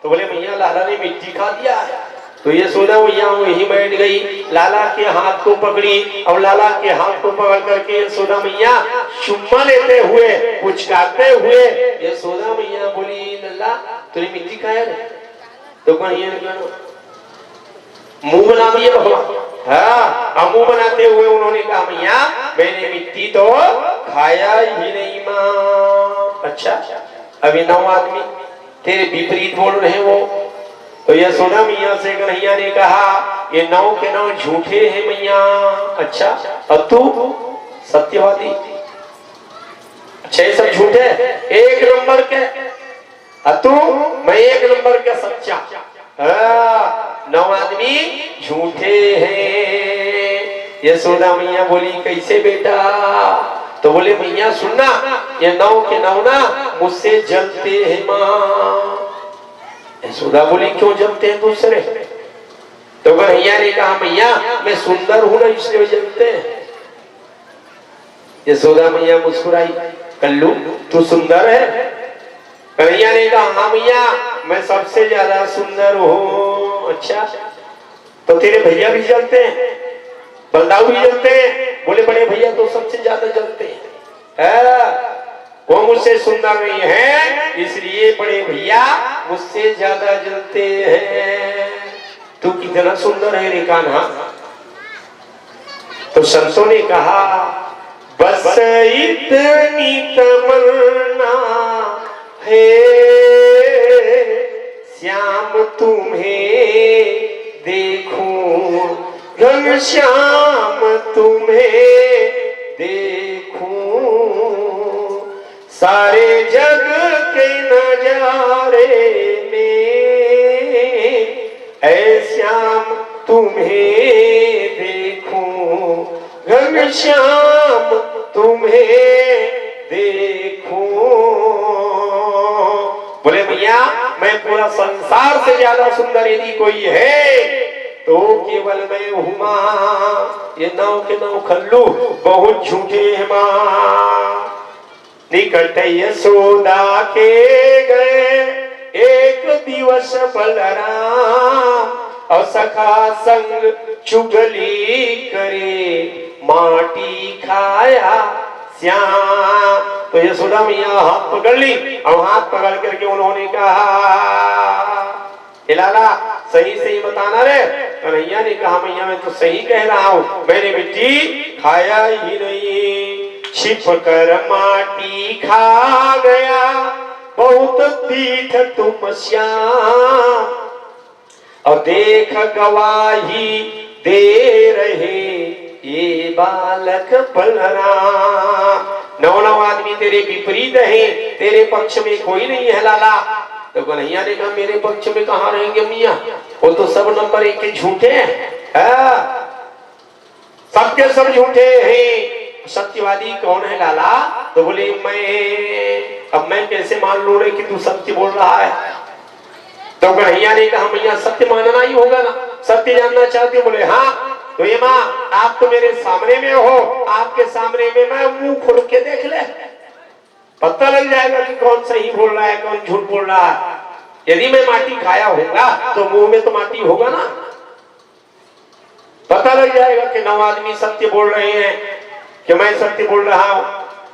तो बोले मैया लाला ने मिट्टी खा दिया। तो यशोदा मैया वहीं बैठ गई, लाला के हाथ को पकड़ी और लाला के हाथ को पकड़ करके यशोदा मैया चुम्मा लेते हुए, पुचकारते हुए यशोदा मैया बोली लल्ला तूने मिट्टी खाया रे? तो मुंह बना दिया भगवान। हाँ, मुंह बनाते हुए उन्होंने कहा मैया मैंने मिट्टी तो खाया ही नहीं माँ। अच्छा, अभी 9 आदमी तेरे विपरीत बोल रहे वो। तो यशोदा मैया से कन्हैया ने कहा ये 9 के 9 झूठे हैं मैया। अच्छा, और तू सत्यवादी? अच्छा, ये सब झूठे 1 नंबर के, और तू? मैं 1 नंबर का सच्चा। 9 आदमी झूठे हैं। यशोदा मैया बोली कैसे बेटा? तो बोले मैया सुनना, ये 9 के 9 ना मुझसे जलते हैं माँ। यशोदा बोली क्यों जलते हैं दूसरे? तो कन्हैया ने कहा मैया मैं सुंदर हूं ना इसलिए जलते हैं। यशोदा मैया मुस्कुराई, कल्लू तू सुंदर है? कन्हैया ने कहा हाँ मैया मैं सबसे ज्यादा सुंदर हूँ। अच्छा, तो तेरे भैया भी जलते हैं, बलदाऊ भी जलते हैं? बोले बड़े भैया तो सबसे ज्यादा जलते हैं, वो मुझसे सुंदर नहीं है इसलिए बड़े भैया मुझसे ज्यादा जलते हैं। तू कितना सुंदर है रे कान्हा। तो संतों ने कहा बस इतनी तमन्ना है श्याम तुम्हें देखूं, घनश्याम तुम्हें देखूं, सारे जग के नजारे में ऐ श्याम तुम्हें देखूं, घनश्याम तुम्हें देखूं। बोले भैया मैं पूरा संसार से ज्यादा सुंदर यदि कोई है तो केवल मैं हूं मां। ये 9 के 9 खल्लू बहुत झूठे हैं मां। निकट यशोदा के गए एक दिवस बलराम, और सखा संग चुगली करे माटी खाया श्याम। तो यशोदा मैया हाथ पकड़ ली और हाथ पकड़ करके उन्होंने कहा लाला सही सही बताना रे। कन्हैया ने कहा मैया मैं तो सही कह रहा हूँ, मैंने मिट्टी खाया ही नहीं। छिप कर माटी खा गया बहुत पीठ तुम श्याम, और देख गवाही दे रहे ये बालक बलराम। 9 आदमी तेरे विपरीत है, तेरे पक्ष में कोई नहीं है लाला। तो कन्हैया ने कहा मेरे पक्ष में कहाँ रहेंगे मियाँ, वो तो सब नंबर 1 के झूठे हैं, सबके सब झूठे हैं। सत्यवादी कौन है लाला? तो बोले मैं कैसे मान लूं रे कि तू सत्य बोल रहा है? तो कन्हैया ने कहा मैया सत्य मानना ही होगा ना, सत्य जानना चाहती हो? बोले हाँ। तो ये माँ आप तो मेरे सामने में हो, आपके सामने में मैं मुंह खोल के देख ले, पता लग जाएगा कि कौन सही बोल रहा है कौन झूठ बोल रहा है। यदि मैं माटी खाया होगा तो मुंह में तो माटी होगा ना, पता लग जाएगा कि 9 आदमी सत्य बोल रहे हैं कि मैं सत्य बोल रहा हूं।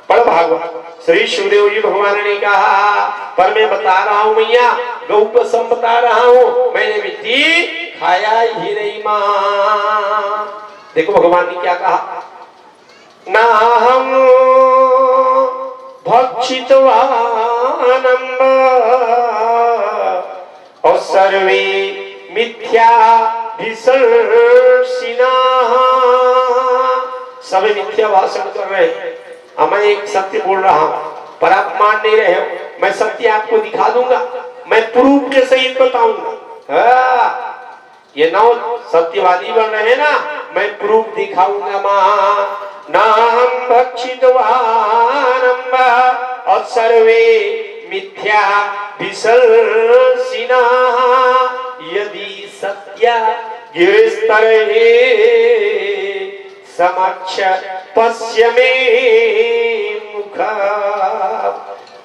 पर भागवत श्री शिवदेव जी भगवान ने कहा पर मैं बता रहा हूं मैया, गौ कसम बता रहा हूं, मैंने मिट्टी खाया ही नहीं मां। देखो भगवान ने क्या कहा, ना हम भक्षितवानम्ब और सर्वे मिथ्या विसर्षिना। सब मिथ्या भाषण कर रहे हैं, मैं एक सत्य बोल रहा हूं पर आप मान नहीं रहे हो। मैं सत्य आपको दिखा दूंगा, मैं प्रूफ के सहित बताऊंगा। ये 9 सत्यवादी बन रहे हैं ना, मैं प्रूफ दिखाऊंगा मां। नाम भक्षितवानम्ब और सर्वे मिथ्या विसर्षिना। यदि सत्य गिरिस्तरे समक्ष पश्य मे मुख।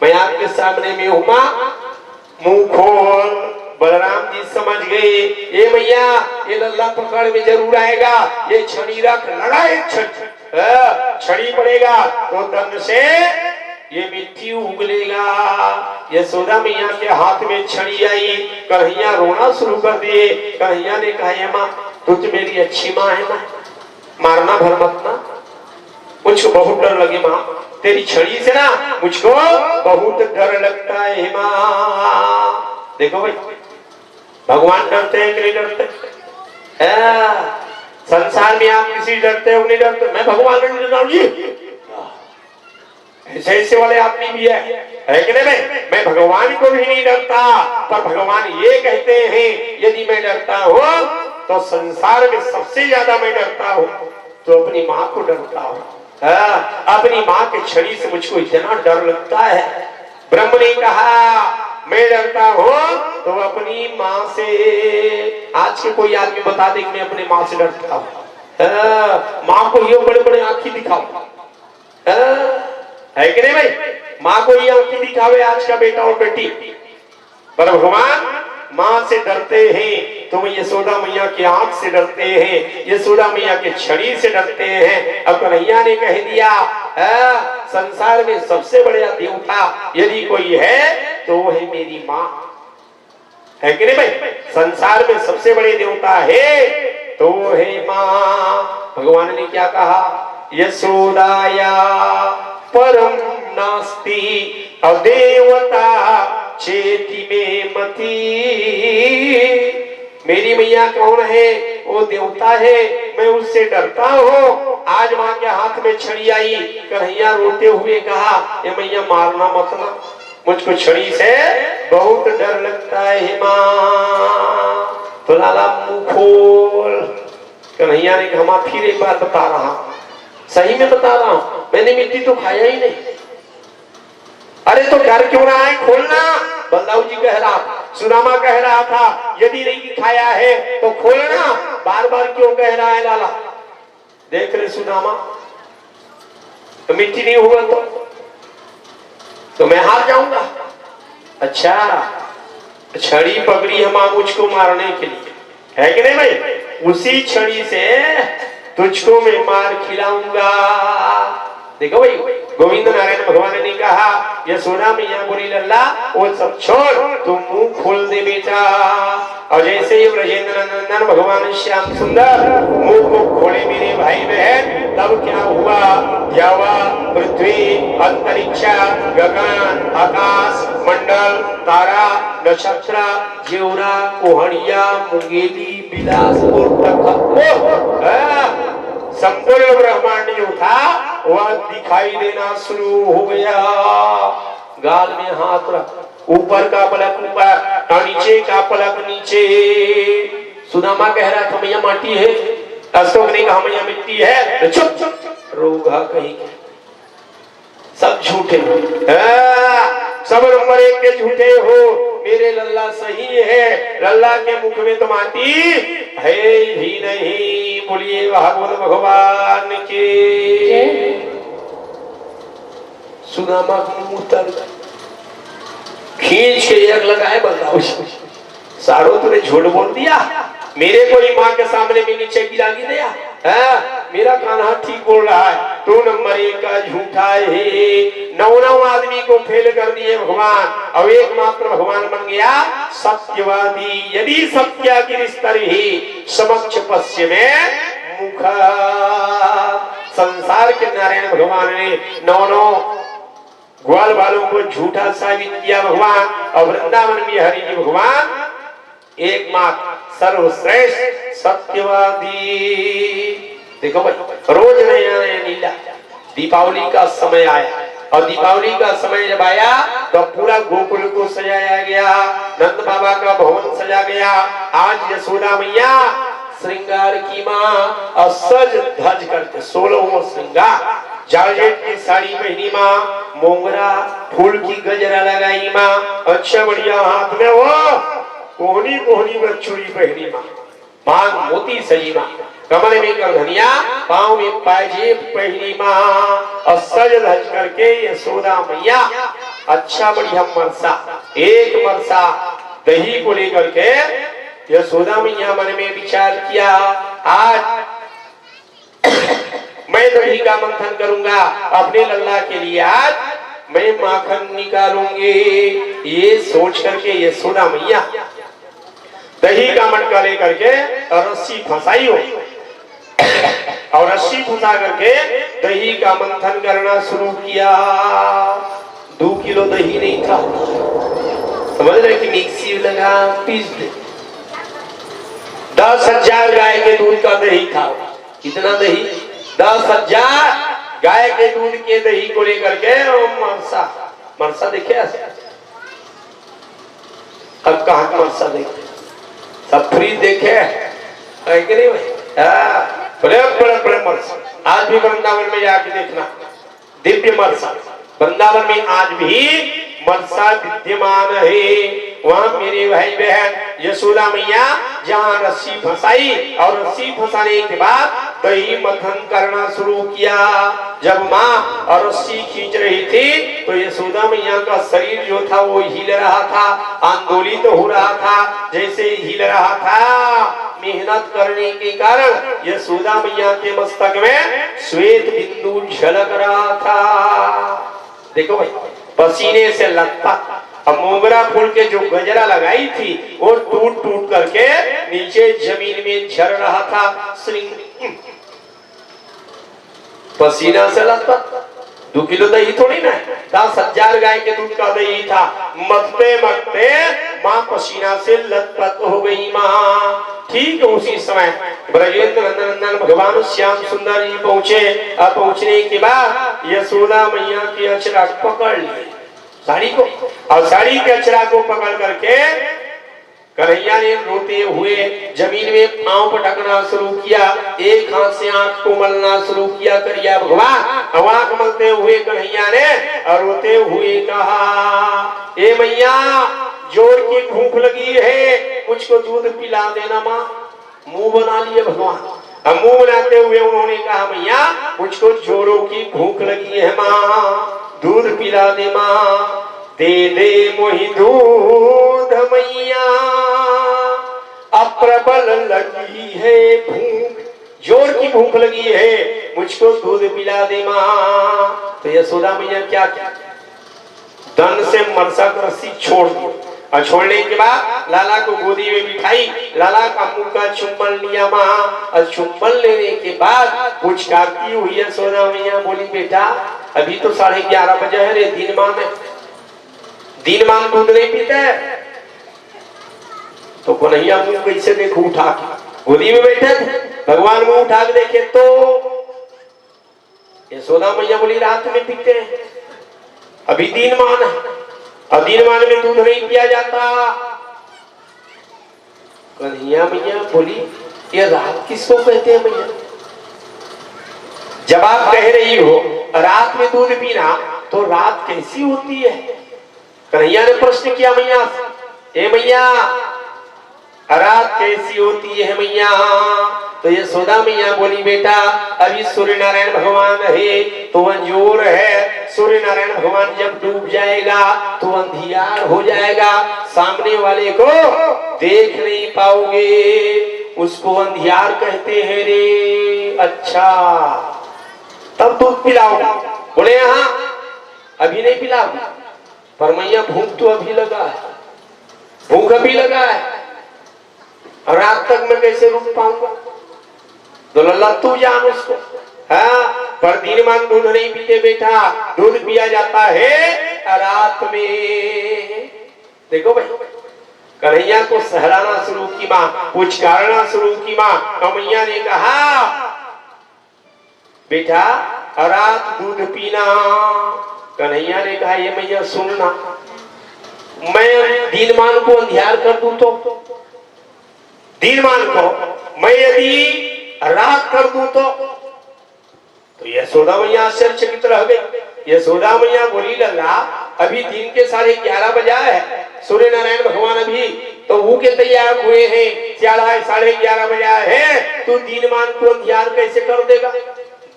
मैं आपके सामने में हूँ माँ, मुंह खोल। बलराम जी समझ गए, ये मैया ये लल्ला पकड़ में जरूर आएगा, ये छड़ी रख, लगा एक छड़ी पड़ेगा तो दंड से ये मिट्टी उगलेगा। यशोदा मैया के हाथ में छड़ी आई, कन्हैया रोना शुरू कर दिए। कन्हैया ने कहा माँ तुझ मेरी अच्छी माँ है माँ, मारना भर मत ना, मुझको बहुत डर लगे माँ, तेरी छड़ी से ना मुझको बहुत डर लगता है माँ। देखो भाई भगवान डरते हैं कि नहीं डरते? संसार में आप किसी डरते हो नहीं डरते? मैं भगवान नहीं डरता हूं जी, ऐसे ऐसे वाले आदमी भी है कि नहीं? मैं भगवान को भी नहीं डरता, पर भगवान ये कहते हैं यदि मैं डरता हूं तो संसार में सबसे ज्यादा मैं डरता हूं तो अपनी माँ को डरता हूं। अपनी माँ के छड़ी से मुझको इतना डर लगता है। ब्रह्म ने कहा मैं डरता हूं तो अपनी माँ से। आज के कोई आदमी बता दे कि मैं अपने माँ से डरता हूं। माँ को ये बड़े बड़े आंखें दिखाओ, है कि नहीं भाई? माँ को ये आंखें दिखावे आज का बेटा और बेटी, पर भगवान माँ से डरते हैं। तुम यशोदा मैया की आंख से डरते हैं, यशोदा मैया के छड़ी से डरते हैं। अब कन्हैया ने कह दिया संसार में सबसे बड़ा देवता यदि कोई है तो वो है मेरी माँ, है कि नहीं भाई? संसार में सबसे बड़े देवता है तो वो है माँ। भगवान ने क्या कहा? यशोदाया परम नास्ति अदेवता चेति में मती। मेरी मैया कौन है? वो देवता है, मैं उससे डरता हूँ। आज माँ के हाथ में छड़ी आई, कन्हैया रोते हुए कहा ये मैया मारना मत ना, मुझको छड़ी से बहुत डर लगता है माँ। तो लाला मुंह खोल। कन्हैया ने कहा माँ फिर एक बार बता रहा हूँ, सही में बता रहा हूँ, मैंने मिट्टी तो खाया ही नहीं। अरे तो डर क्यों रहा है? खोलना। बलदाऊ जी कह रहा था, सुदामा कह रहा था यदि नहीं खाया है तो खोलना। बार बार क्यों कह रहा है लाला? देख रहे सुदामा, तो मिट्टी नहीं होगा तो मैं हार जाऊंगा। अच्छा छड़ी पकड़ी है मां मुझको मारने के लिए, है कि नहीं भाई? उसी छड़ी से तुझको मैं मार खिलाऊंगा। देखो भाई गोविंद नारायण भगवान ने कहा यशोदा मैया बोली लल्ला वो सब छोड़, तुम मुंह खोल दे बेटा। और जैसे ही ब्रजेंद्र नंदन भगवान श्याम सुंदर मुंह को खोले मेरे भाई बहन, तब क्या हुआ? क्या हुआ? पृथ्वी, अंतरिक्ष, गगन, आकाश, मंडल, तारा, नक्षत्र, जेवरा, कोहड़िया, मुंगेली, बिलासपुर तक संपूर्ण ब्रह्मांड जो था वह दिखाई देना शुरू हो गया। गाल में हाथ रख, ऊपर का पलक ऊपर, नीचे का पलक नीचे। सुदामा कह रहा था मैया माटी है, अशोक ने कहा मैया मिट्टी है। तो चुप चुप रोगा कहीं सब झूठे, सब नंबर एक के झूठे हो। मेरे लल्ला सही है, लल्ला के मुख में तो माटी है ही नहीं। बोलिए भागवत भगवान के। सुदामा मुंह तर खींच के एक लगाए बंदा, सारो तूने झूठ बोल दिया, मेरे को ही माँ के सामने में नीचे गिरा दिया। मेरा कान्हा ठीक बोल रहा है, तू नंबर एक का झूठा है। 9 आदमी को फेल कर दिए भगवान, और एकमात्र भगवान बन गया सत्यवादी। यदि सत्य गिरिस्तर ही समक्ष पश्य में मुख। संसार के नारायण भगवान ने 9 ग्वाल वालों को झूठा साबित किया भगवान, और वृंदावन में हरि जी भगवान एकमात्र सर्वश्रेष्ठ सत्यवादी। देखो भाई रोज नया नया लीला। दीपावली का समय आया, और दीपावली का समय जब आया तो पूरा गोकुल को सजाया गया, नंद बाबा का भवन सजा गया। आज यशोदा मैया श्रृंगार की माँ, और सज धज करके 16वां श्रृंगार, जारजेट की साड़ी पहनी माँ, मोंगरा फूल की गजरा लगाई माँ, अच्छा बढ़िया हाथ में वो कोहनी कोहनी चूड़ी पहनी माँ, मांग मोती सजी माँ, कमर में करधनिया, पाँव में पायजेब पहनी माँ, और सज धज करके यशोदा मैया अच्छा बढ़िया मरसा, एक मरसा दही को लेकर के यशोदा मैया मन में विचार किया, आज मैं दही का मंथन करूंगा अपने लल्ला के लिए, आज मैं माखन निकालूंगी। ये सोच करके यशोदा मैया दही का मटका लेकर के रस्सी फंसाई हो और रस्सी फंसा करके दही का मंथन करना शुरू किया। 2 किलो दही नहीं था, समझ रहे कि मिक्सी लगा पीस दे। 10,000 गाय के दूध का दही था। कितना दही? 10,000 गाय के दूध के दही को लेकर के मरसा, मरसा देखे अब कहाँ मरसा देखे, सब फ्रीज देखे है कि नहीं भाई? बड़े बड़े बड़े मरसा आज भी वृंदावन में जाके देखना, दिव्य मरसा वृंदावन में आज भी मरसा विद्यमान है। वहाँ मेरे भाई बहन यशोदा मैया जहाँ रस्सी फंसाई और रस्सी फंसाने के बाद दही मंथन करना शुरू किया। जब माँ और रस्सी खींच रही थी तो यशोदा मैया का शरीर जो था वो हिल रहा था, आंदोलित हो रहा था। जैसे हिल रहा था, मेहनत करने के कारण यशोदा मैया के मस्तक में श्वेत बिंदु झलक रहा था। देखो भाई, पसीने से लथपथ। अब मोगरा फूल के जो गजरा लगाई थी वो टूट टूट करके नीचे जमीन में झर रहा था। पसीना से लथपथ। 2 किलो दही थोड़ी ना, 10,000 गाय के दूध का दही था। मथते मथते माँ पसीना से लथपथ हो गई। माँ ठीक उसी समय ब्रजेंद्र नंदन भगवान श्याम सुंदर जी पहुंचे। अब पहुंचने के बाद यशोदा मैया की अचरा पकड़ ली, साड़ी को, और साड़ी के अचरा को पकड़ करके कन्हैया ने रोते हुए जमीन में पांव पटकना शुरू किया। एक हाथ से आंख को मलना शुरू किया। करिया भगवान आंख मलते हुए कन्हैया ने रोते हुए कहा, ए मैया जोर की भूख लगी है, मुझको दूध पिला देना। माँ मुंह बना लिए भगवान। अब मुंह बनाते हुए उन्होंने कहा, मैया मुझको जोरों की भूख लगी है माँ, दूध पिला दे माँ, दे दे मोहि दूध मैया, अप्रबल लगी है भूख, जोर की भूख लगी है, मुझको दूध पिला दे माँ। तो यशोदा मैया क्या किया, दन से मरसा की रस्सी छोड़ दी और छोड़ने के बाद लाला को गोदी में बिठाई। लाला का मुंह का चुम्बन लिया माँ, और चुम्बन लेने के बाद पुचकारती हुई यशोदा मैया बोली, बेटा अभी तो 11:30 बजे है रे, दिन मान दूध नहीं पीता है। तो कन्हैया मुंह कैसे देखो उठा के, गोदी में बैठे थे, भगवान मुंह उठा के देखे तो यशोदा मैया बोली, रात में पीते हैं, अभी दीनमान है, और दीनमान में दूध नहीं पिया जाता। कन्हैया मैया बोली, ये रात किसको कहते हैं मैया? जब आप कह रही हो रात में दूध पीना, तो रात कैसी होती है? कन्हैया ने प्रश्न किया मैया से, ए मैया रात कैसी होती है मैया? तो यशोदा मैया बोली, बेटा अभी सूर्य नारायण भगवान है तो अंजोर है, सूर्य नारायण भगवान जब डूब जाएगा तो अंधियार हो जाएगा, सामने वाले को देख नहीं पाओगे, उसको अंधियार कहते हैं रे। अच्छा तब दूध पिलाओ? बोले हाँ अभी नहीं पिलाओ, पर मैया भूख तो अभी लगा है, भूख अभी लगा है, और रात तक मैं कैसे रुक पाऊंगा? तो लल्ला तू जान उसको। हाँ पर दीनमान दूध नहीं पीते बेटा, दूध पिया जाता है रात में। देखो भाई, कन्हैया को सहलाना शुरू की माँ, पुचकारना शुरू की माँ। मैया ने कहा, बेटा रात दूध पीना। कन्हैया ने कहा, ये मैया सुनना, मैं दीनमान को अंधियार कर दूं तो, दीनमान को मैं यदि रात कर दूं तो यशोदा मैया आश्चर्यचकित रह गई। यशोदा मैया बोली, लल्ला अभी दिन के 11:30 बजा है, सूर्य नारायण भगवान अभी तो भूखे तैयार हुए हैं, 11:30 बजा है, तो दीनमान को अंधियार कैसे कर देगा?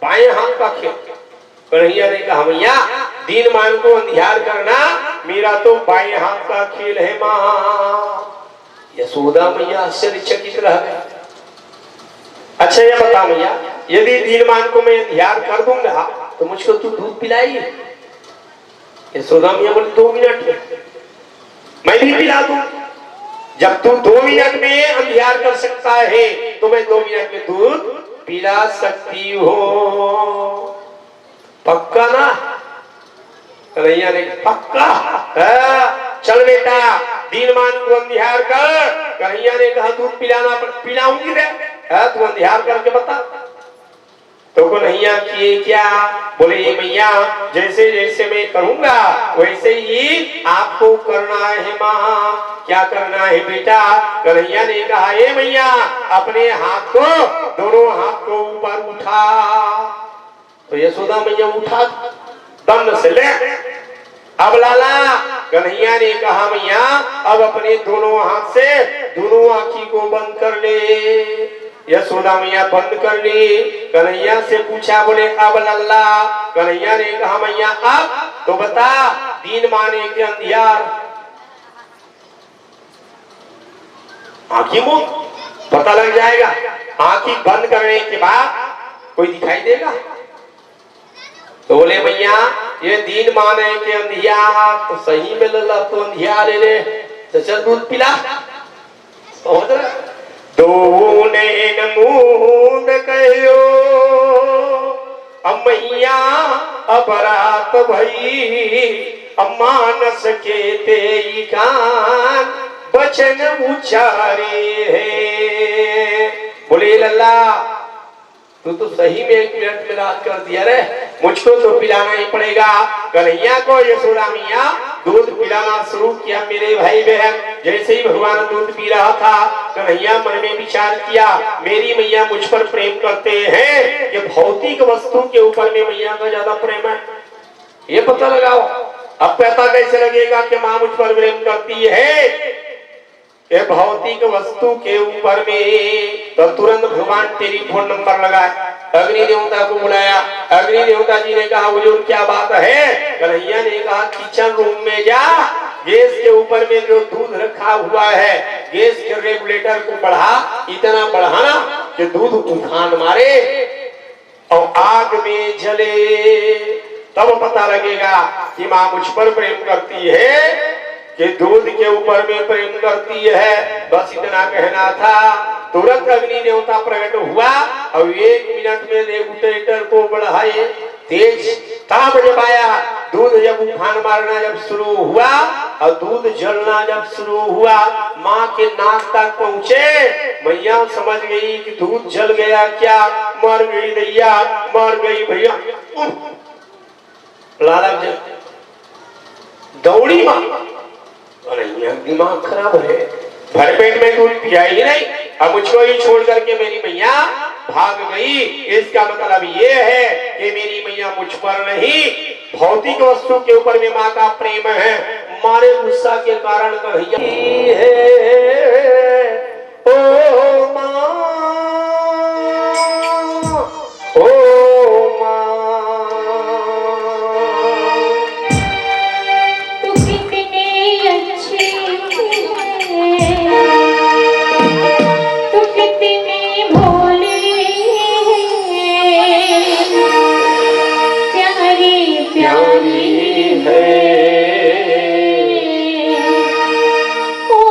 बाएं हाथ का खेल। कन्हैया ने कहा, मैया दीनमान को अंधियार करना मेरा तो बाएं हाथ का खेल है माँ। यशोदा मैया आश्चर्यचकित रह गई। अच्छा ये बता मैया, यदि दीनमान को मैं अंधियार कर दूंगा तो मुझको तू दूध पिलाएगी? यशोदा मैया बोली 2 मिनट में मैं भी पिला दूं। जब तू 2 मिनट में अंधियार कर सकता है तो मैं 2 मिनट में दूध पिला सकती हो। पक्का ना? कन्हैया ने पक्का। चल बेटा दीनमान को अंधियार कर। कन्हैया ने कहा दूध पिलाऊंगी रे, तू अंधियार करके बता। तो कन्हैया किए क्या? बोले ये मैया जैसे जैसे मैं करूंगा वैसे ही आपको करना है माँ। क्या करना है बेटा? कन्हैया ने कहा ये मैया अपने हाथ को, दोनों हाथ को ऊपर उठा। तो यशोदा मैया उठा दंड से ले। अब लाला कन्हैया ने कहा मैया अब अपने दोनों हाथ से दोनों आंखी को बंद कर ले। यशोदा मैया बंद कर ली। कन्हैया से पूछा, बोले अब लल्ला? कन्हैया ने कहा मैया अब तो बता दीन माने के अंधियार। आंखी मुंह पता लग जाएगा। आंखी बंद करने के बाद कोई दिखाई देगा? तो बोले भैया ये दीन माने के अंधियार तो सही में लल्ला तो अंधियार ले तो चल दूध पिला। समझ रहा? दो नैन मूंद कहो अमैया अपरात भई अमानस के ते कान बचन उचारे है। बोले लल्ला तू तो सही में 1 मिनट में रात कर दिया रे, मुझको तो पिलाना ही पड़ेगा। कन्हैया को यशोदा मैया दूध पिलाना शुरू किया। मेरे भाई बहन जैसे ही भगवान दूध पी रहा था कन्हैया मन में विचार किया मेरी मैया मुझ पर प्रेम करते हैं कि भौतिक वस्तु के ऊपर में मैया का ज्यादा प्रेम है, ये पता लगाओ। अब पता कैसे लगेगा कि माँ मुझ पर प्रेम करती है? ये भौतिक वस्तु के ऊपर में तो तुरंत भगवान टेलीफोन नंबर लगाए, अग्नि देवता को बुलाया। अग्नि देवता जी ने कहा हुजूर क्या बात है? कन्हैया ने कहा किचन रूम में जा, गैस के ऊपर में जो दूध रखा हुआ है गैस के रेगुलेटर को बढ़ा, इतना बढ़ाना कि दूध उफान मारे और आग में जले। तब पता लगेगा कि माँ मुझ पर प्रेम करती है कि दूध के ऊपर में प्रेम करती है। बस इतना कहना था। तुरंत अग्नि देवता प्रकट हुआ और 1 मिनट में रेगुलेटर को बढ़ाए, तेज ताप जब आया, दूध जब उफान मारना जब शुरू हुआ और दूध जलना जब शुरू हुआ, माँ के नाक तक पहुँचे। मैया समझ गई कि दूध जल गया, क्या मर गई दैया, मर गई भैया। लाला दौड़ी माँ, अरे दिमाग खराब है, भर पेट में दूध पिया ही नहीं, अब मुझको ही छोड़ करके मेरी मैया भाग गई। इसका मतलब ये है कि मेरी मैया मुझ पर नहीं भौतिक वस्तु के ऊपर में माँ का प्रेम है। मारे गुस्सा के कारण कन्हैया है ओ माँ, ओ माँ तू कितनी अच्छी तू कितनी भोली प्यारी प्यारी है। Oh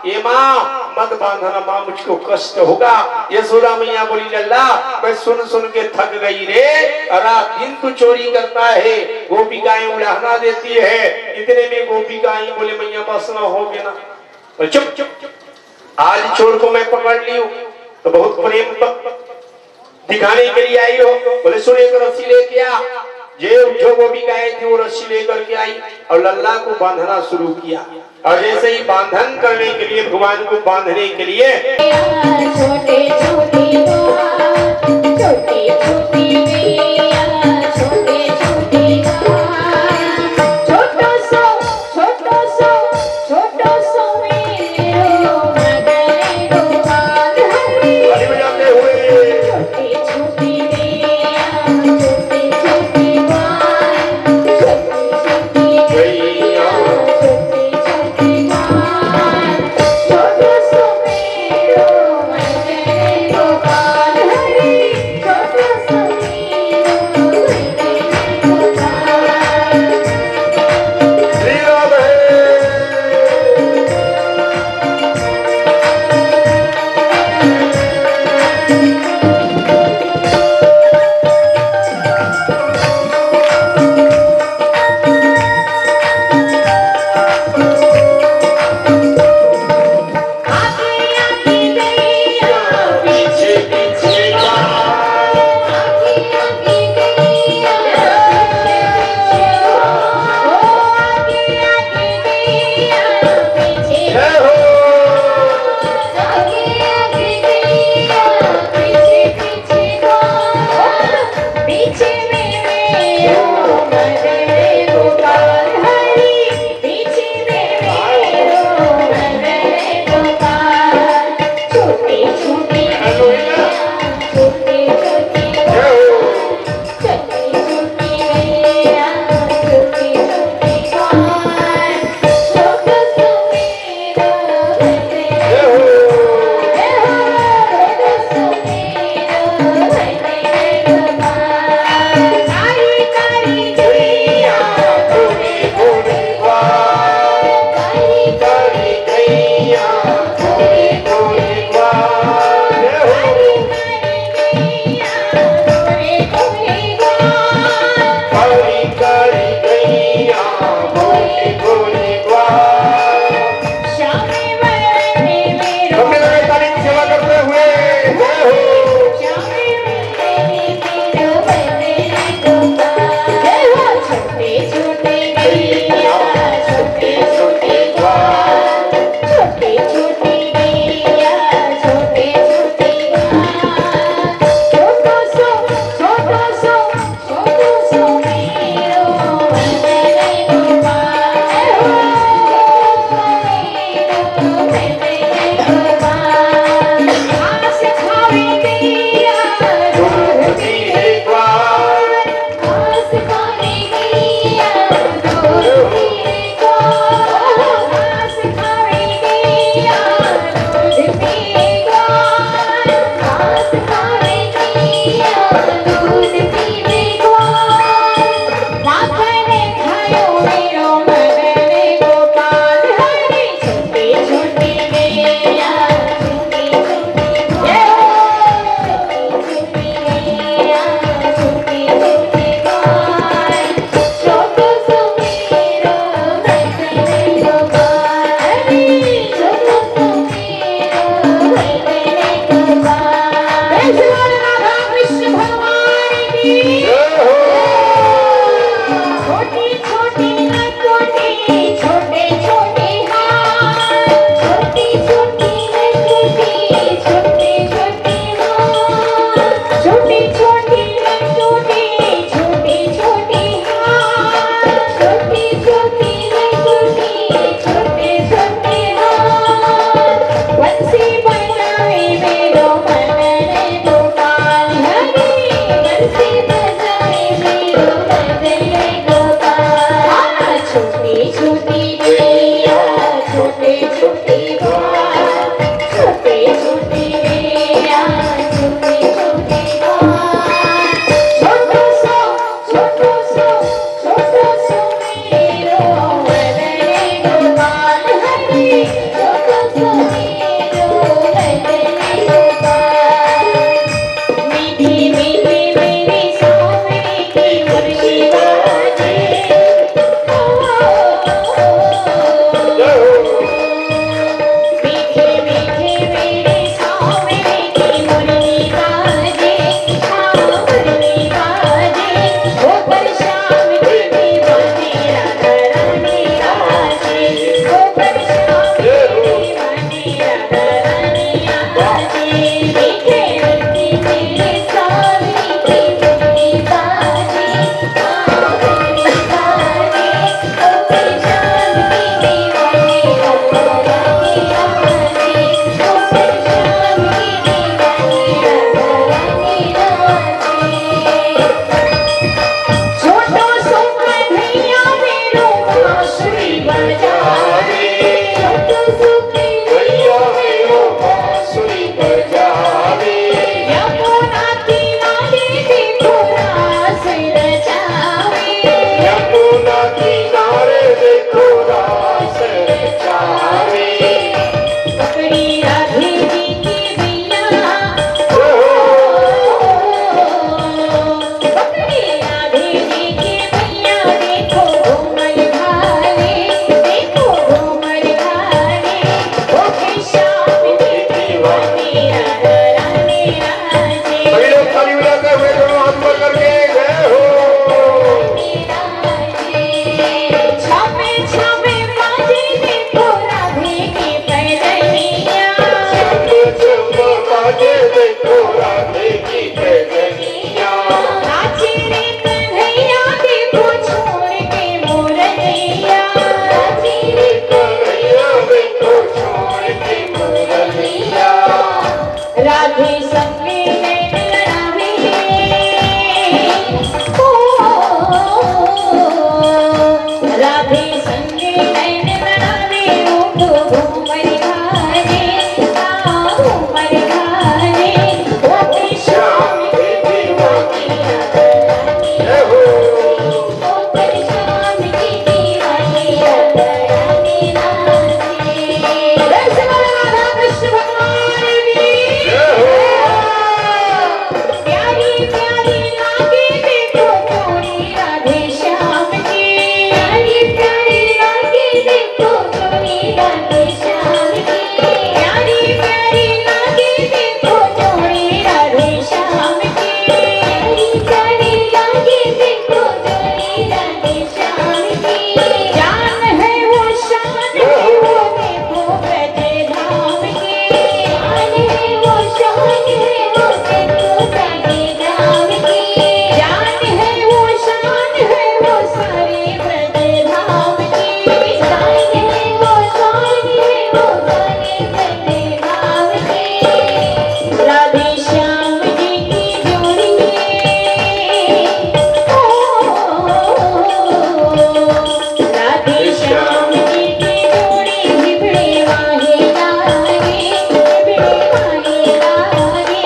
ये माँ मत बांधना माँ, मुझको कष्ट होगा। यशोदा मैया बोली लल्ला मैं सुन सुन के थक गई रे, रात दिन तू चोरी करता है, गोपिकाएं उड़ाना देती है। इतने में गोपिकाएं बोले मैया बस ना हो गया ना, तो चुप चुप चुप, आज चोर को मैं पकड़ ली हूँ तो बहुत प्रेम दिखाने के लिए आई हो। बोले सुन एक रस्सी लेके आ। जो गोपिकाएं थी वो रस्सी लेकर के आई और लल्ला को बांधना शुरू किया। और जैसे ही बांधन करने के लिए, भगवान को बांधने के लिए, छोटे छोटे छोटे छोटे छोटे छोटे छोटो सो छोटो सो छोटो सो मेरो मदन गोपाल हरि ताली बजाते हुए छोटे छोटे छोटे छोटे छोटे छोटे गैया छोटो सो मेरो मदन गोपाल हरि छोटो सो मेरो मदन गोपाल श्री राधे। आगे आगे गैया पीछे पीछे आगे आगे गैया पीछे आगे गैया पीछे जय हो। आगे आगे गैया पीछे पीछे पीछे में मेरो मदन गोपाल हरि पीछे में मेरो मदन गोपाल छोटे छोटे छोटे छोटे जय हो। छोटे छोटे गैया छोटे छोटे गोपाल छोटो सो मेरो मदन जय हो। गैया गोरी गोरी ग्वाल, गोरी गैया गोरी गोरी ग्वाल। जय हो। गोरी गोरी गैया गोरी गोरी ग्वाल। सबके लगे ताली की सेवा करते हुए जय हो। छोटे छोटे गैया छोटे छोटे ग्वाल छोटे छोटे गैया छोटे छोटे ग्वाल छोटो सो मेरो मदन गोपाल मदन गोपाल घास खावे गैया दूध पीवे ग्वाल। घास खावे गैया दूध पीवे घास खावे गैया दूध पीवे घास खावे गैया दूध पीवे माखन खायो मेरो मदन गोपाल हरि छोटे छोटे गैया छोटे छोटे छोटे गैया छोटे छोटे छोटो सो मेरो मदन गोपाल हरि छोटो सो मेरो मदन गोपाल। राधा कृष्ण भगवान की जय हो। छोटी छोटी लटकोटी छोटे छोटे हाथ छोटी छोटी लटकोटी छोटे छोटे हाथ छोटी छोटी लटकोटी छोटे छोटे हाथ छोटी छोटी लटकोटी छोटे छोटे हाथ बंसी बजाए मेरो मदन गोपाल हरि बंसी बजाए मेरो मदन गोपाल छोटी छोटी गैया छोटे छोटे ग्वाल छोटे छोटे गैया छोटे छोटे ग्वाल छोटो सो मेरो मदन गोपाल हरि छोटो सो बांसुरी बजावे सुख सुख भैया है वो बांसुरी बजावे यमुना किनारे देखो रास रचावे यमुना किनारे देखो रास रचावे पकड़ी राधे जी की बिया पकड़ी राधे जी की बिया देखो घूमर घारे देखो घूमर घारे ओ के श्याम की दीवानी राधा रानी राजे सभी लोग ताली बजाते हुए दोनों हाथ ऊपर करके जय हो छापे छापे बाजे देखो राधे की पैदनिया बाजे देखो राधे की पैदनिया नाचे रे कन्हैया देखो छोड़ के मोरनिया नाचे रे कन्हैया देखो छोड़ के मुरलिया राधे संगे नैन लड़ावे ओ राधे संगे नैन लड़ावे वो घूमर घारे घूमर घारे वो के श्याम की दीवानी राधा रानी जय हो ओ के श्याम की दीवानी राधा रानी राजे जय राधा कृष्ण भगवान की जय हो प्यारी प्यारी लागे देखो जोड़ी राधे श्याम की प्यारी प्यारी लागे देखो जोड़ी राधे श्याम की प्यारी प्यारी लागे देखो जोड़ी राधे श्याम की प्यारी प्यारी लागे देखो जोड़ी राधे श्याम की जान है वो शान है वो देखो ब्रज धाम की जान है वो शान है वो देखो ब्रज धाम की जान है वो शान है वो सारे ब्रज धाम की जान है वो शान है वो सारे ब्रज धाम की राधे श्याम जी की जोड़ी राधे श्याम जी की जोड़ी हिबड़े वाहे लागे हिबड़े वाहे लागे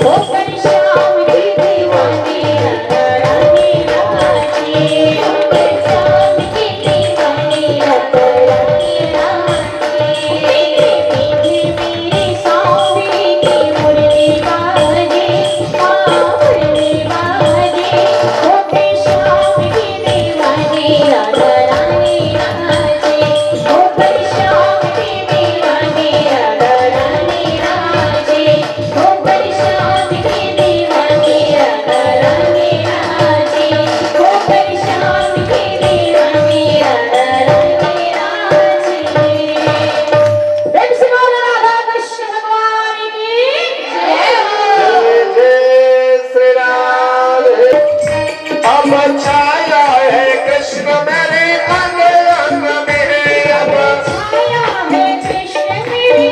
ओ पर श्याम की दीवानी राधा रानी राजे ओ पर श्याम की दीवानी राधा रानी राजे मीठे मीठे मेरे सावरी की मुरली बाजे मुरली बाजे ओ पर श्याम की दीवानी राधा रानी राजे ओ पर श्याम की दीवानी राधा रानी राजे ओ पर श्याम की दीवानी राधा रानी राजे ओ पर श्याम की दीवानी राधा रानी राजे प्रेम से बोलो राधा कृष्ण भगवान की जय हो जय जय श्री राधे अब छाया है कृष्ण मेरे अंग अंग में अब छाया है कृष्ण मेरे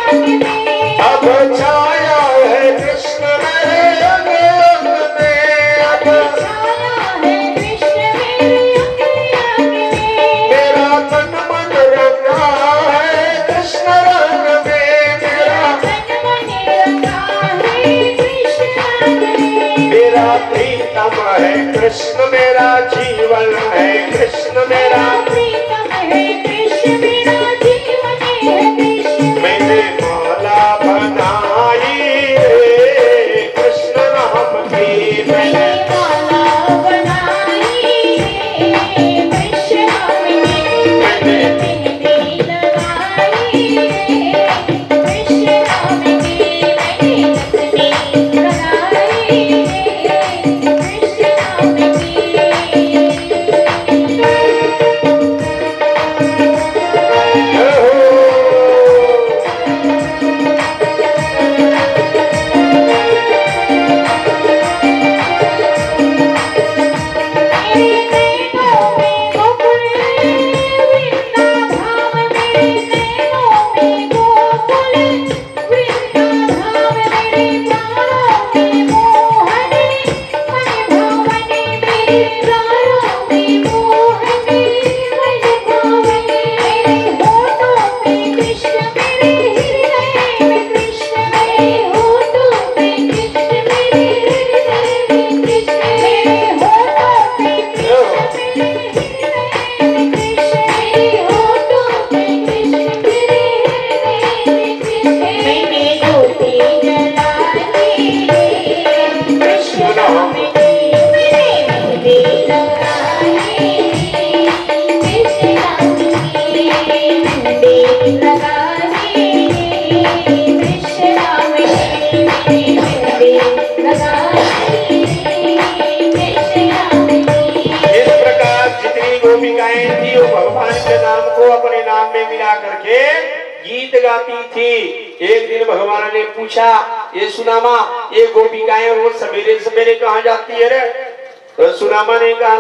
अंग में अब छाया है कृष्ण मेरे अंग अंग में अब छाया है कृष्ण मेरे अंग में मेरा तन मन रंगा है कृष्ण रंग में मेरा तन मन रंगा है कृष्ण रंग में मेरा प्रीतम है कृष्ण मेरा जीवन है कृष्ण मेरा प्रीतम है कृष्ण मेरा जीवन है कृष्ण मैंने माला बनाई रे कृष्ण नाम की मैंने माला बनाई कृष्ण नाम की मैंने बिंदी लगाई कृष्ण नाम की मैंने नथनी लगाई कृष्ण नाम की भगवान के नाम को अपने नाम में मिला करके गीत गाती थी। एक दिन भगवान ने पूछा, ये सुनामा, ये गोपिकाएं रोज सवेरे सवेरे कहाँ जाती है रे? तो सुनामा ने कहा,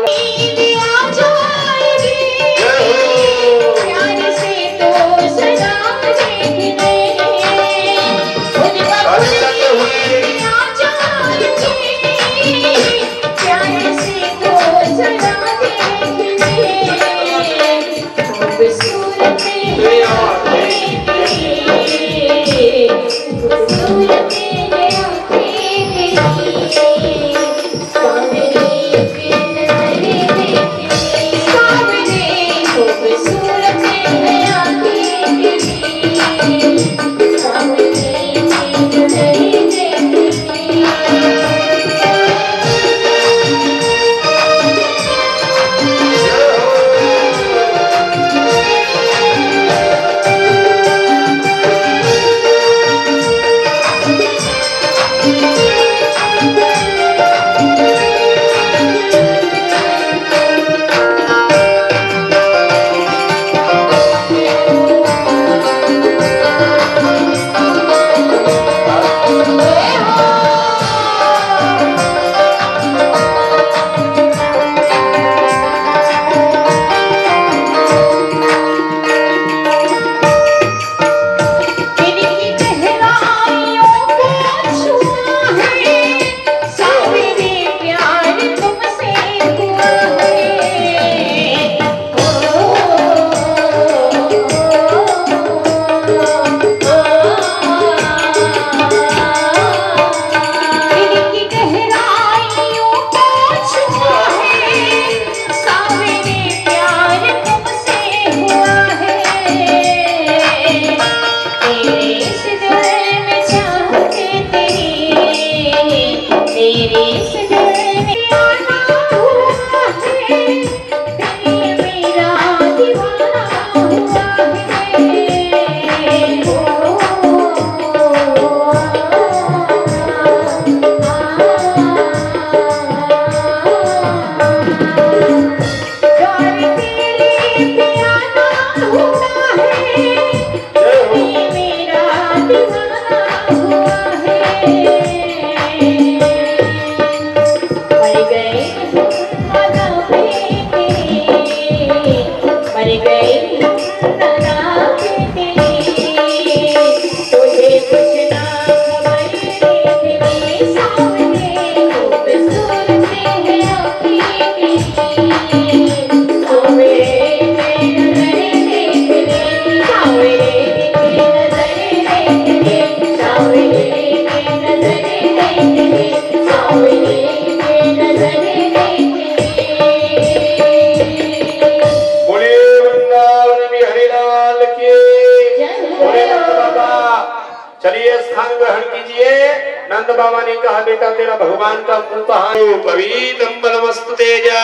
नंद बाबा ने कहा, बेटा तेरा भगवान का मुंह कहाँ है? पवीतम बलमस्तु तेजा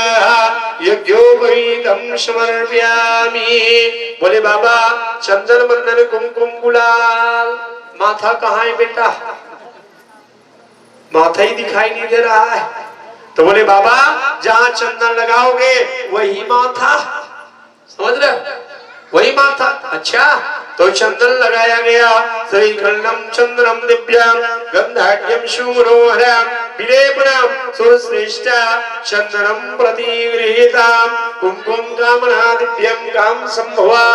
यज्ञोपवीतम समर्पयामि। बोले बाबा चंदन मंदन कुमकुम गुलाल, माथा कहाँ है बेटा? माथा ही दिखाई नहीं दे रहा है। तो बोले बाबा जहाँ चंदन लगाओगे वही माथा, समझ रहे, वही माथा। अच्छा तो चंदन लगाया गया। श्रीखंडम चंद्रम दिव्यम गंधाढ्यम शुभ्रोहरम विलेपनम सुरश्रेष्ठ चंदनम प्रतिगृहीताम कुमकुम कामना दिव्यम काम संभवा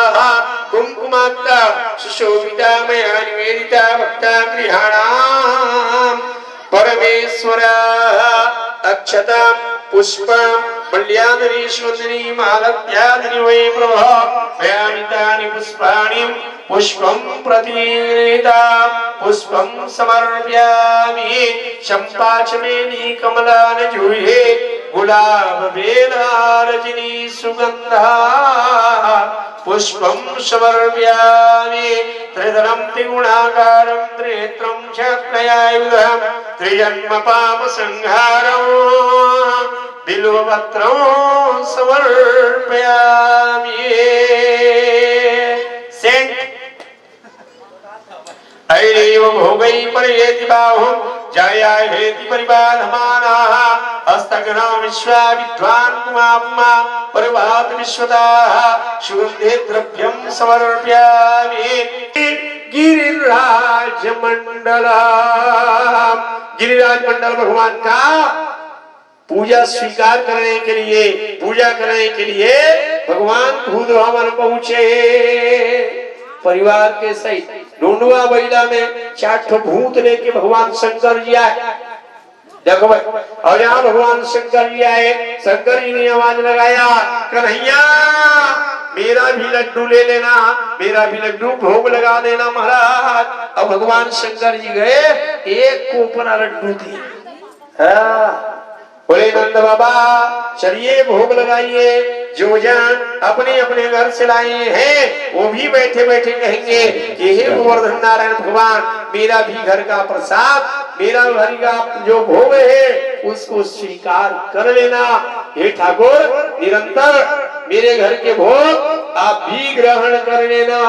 कुमकुमाक्ता सुशोभिता मया निवेदिता भक्ता गृहाणाम परमेश्वर अक्षता पुष्पम मल्यादरी सुंदरी मालत्यादरी वै प्रभा मयामितानि पुष्पाणि पुष्पं प्रतिगृहीता पुष्पं समर्पयामि। चंपा चमेली कमला नजूहे गुलाब बेला रजनी सुगंधा पुष्पं समर्पयामि। त्रिदलं त्रिगुणाकारं त्रिनेत्रं क्षत्रयायुधं त्रिजन्म पाप संहारं बिल्वपत्रं समर्पयामि। सेंट ऐरेव भोगै परयेति बाहुं जया हेति परिबाधमाना हस्तगणा विश्वा विद्वान् पुमा प्रभात विश्वदा सुगंधे द्रव्यं समर्पयामि गिरिराज मंडल भगवान का पूजा स्वीकार करने के लिए पूजा करने के लिए भगवान भूधवन पहुंचे परिवार के सहित। ढूंढवा बैला में 4 ठो भूत लेके भगवान शंकर जी आए। देखो भाई, और यहाँ भगवान शंकर जी आए, शंकर जी ने आवाज लगाया, कन्हैया मेरा भी लड्डू ले लेना, मेरा भी लड्डू भोग लगा देना महाराज। अब भगवान शंकर जी गए, एक कोपरा लड्डू थी। बोले नंद बाबा चलिए भोग लगाइए। जो जन अपने अपने घर से लाए हैं वो भी बैठे बैठे कहेंगे कि हे गोवर्धन नारायण भगवान, मेरा भी घर का प्रसाद, मेरा घर का जो भोग है उसको स्वीकार कर लेना। हे ठाकुर निरंतर मेरे घर के भोग आप भी ग्रहण कर लेना।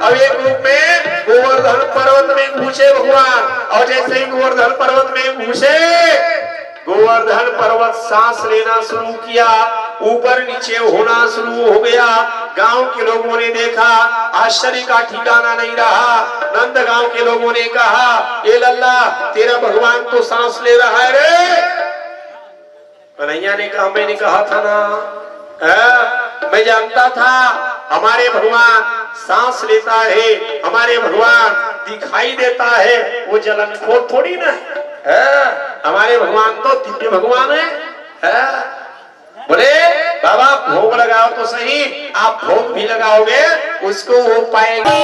अब एक रूप में गोवर्धन पर्वत में घुसे भगवान, और जैसे ही गोवर्धन पर्वत में घुसे गोवर्धन पर्वत सांस लेना शुरू किया, ऊपर नीचे होना शुरू हो गया। गांव के लोगों ने देखा, आश्चर्य का ठिकाना नहीं रहा। नंद गांव के लोगों ने कहा, ए लल्ला तेरा भगवान तो सांस ले रहा है रे। कन्हैया ने कहा, मैंने कहा था ना, मैं जानता था हमारे भगवान सांस लेता है, हमारे भगवान दिखाई देता है, वो जलनखोर थोड़ी ना है। हमारे भगवान तो दिव्य भगवान है। बोले बाबा भोग लगाओ तो सही, आप भोग भी लगाओगे उसको वो पाएंगे।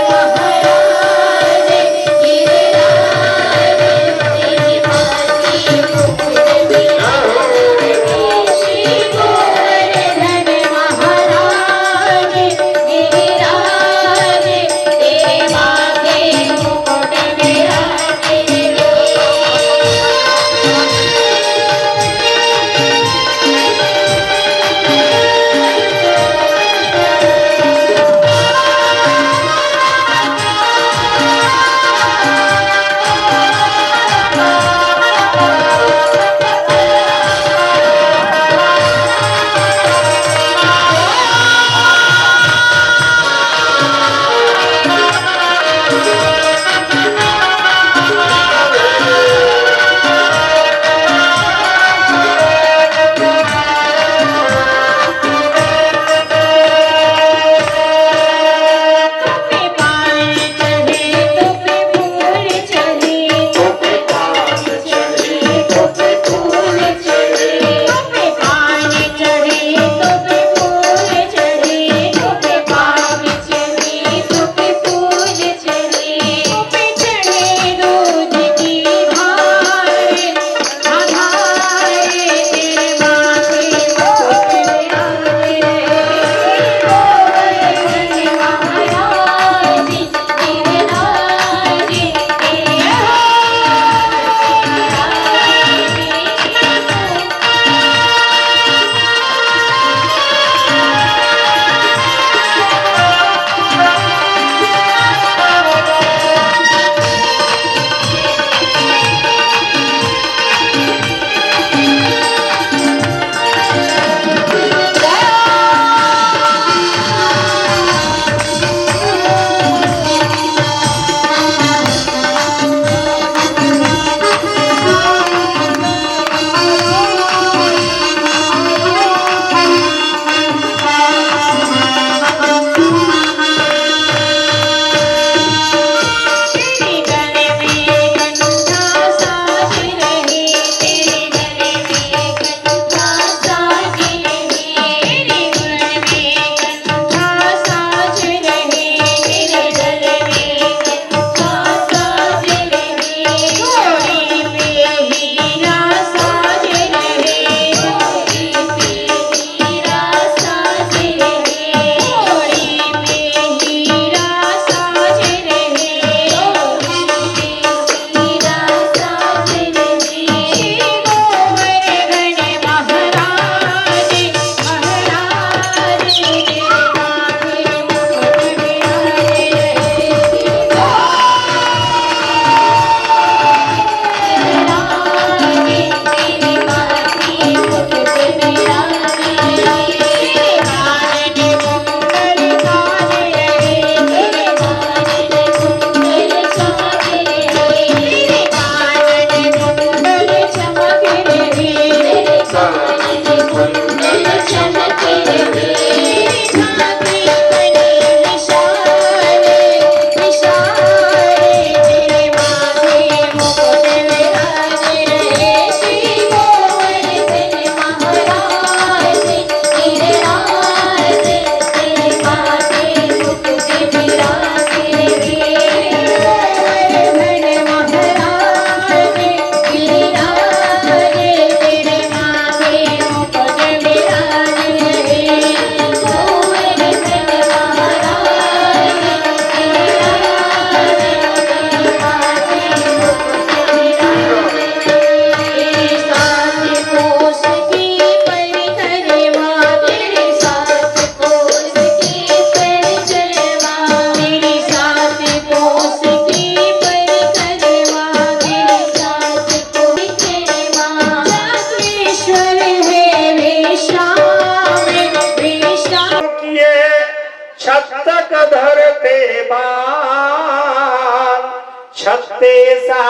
हस्ते सा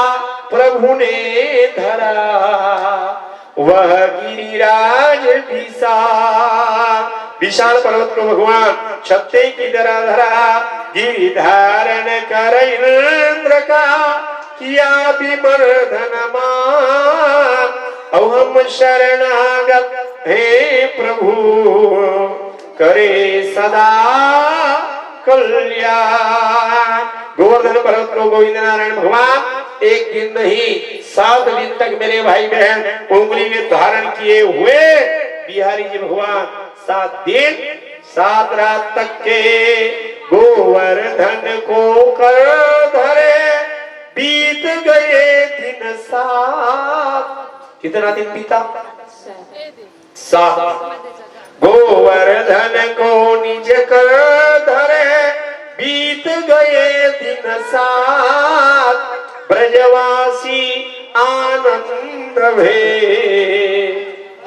प्रभु ने धरा, वह गिरिराज विशाल। विशाल पर्वत को भगवान छत्ते की तरह धरा, गिरि धारण कर इंद्र का किया विमर्दन मान। अब हम शरणागत हे प्रभु, करे सदा कल्याण। गोवर्धन पर्वत को गोविंद नारायण भगवान एक दिन नहीं 7 दिन तक मेरे भाई बहन उंगली में धारण किए हुए बिहारी जी भगवान 7 दिन 7 रात तक के गोवर्धन को कर धरे, बीत गए दिन 7। कितना दिन बीता? 7। गोवर्धन को निज कर धरे, बीत गए दिन 7। ब्रजवासी आनंद भे,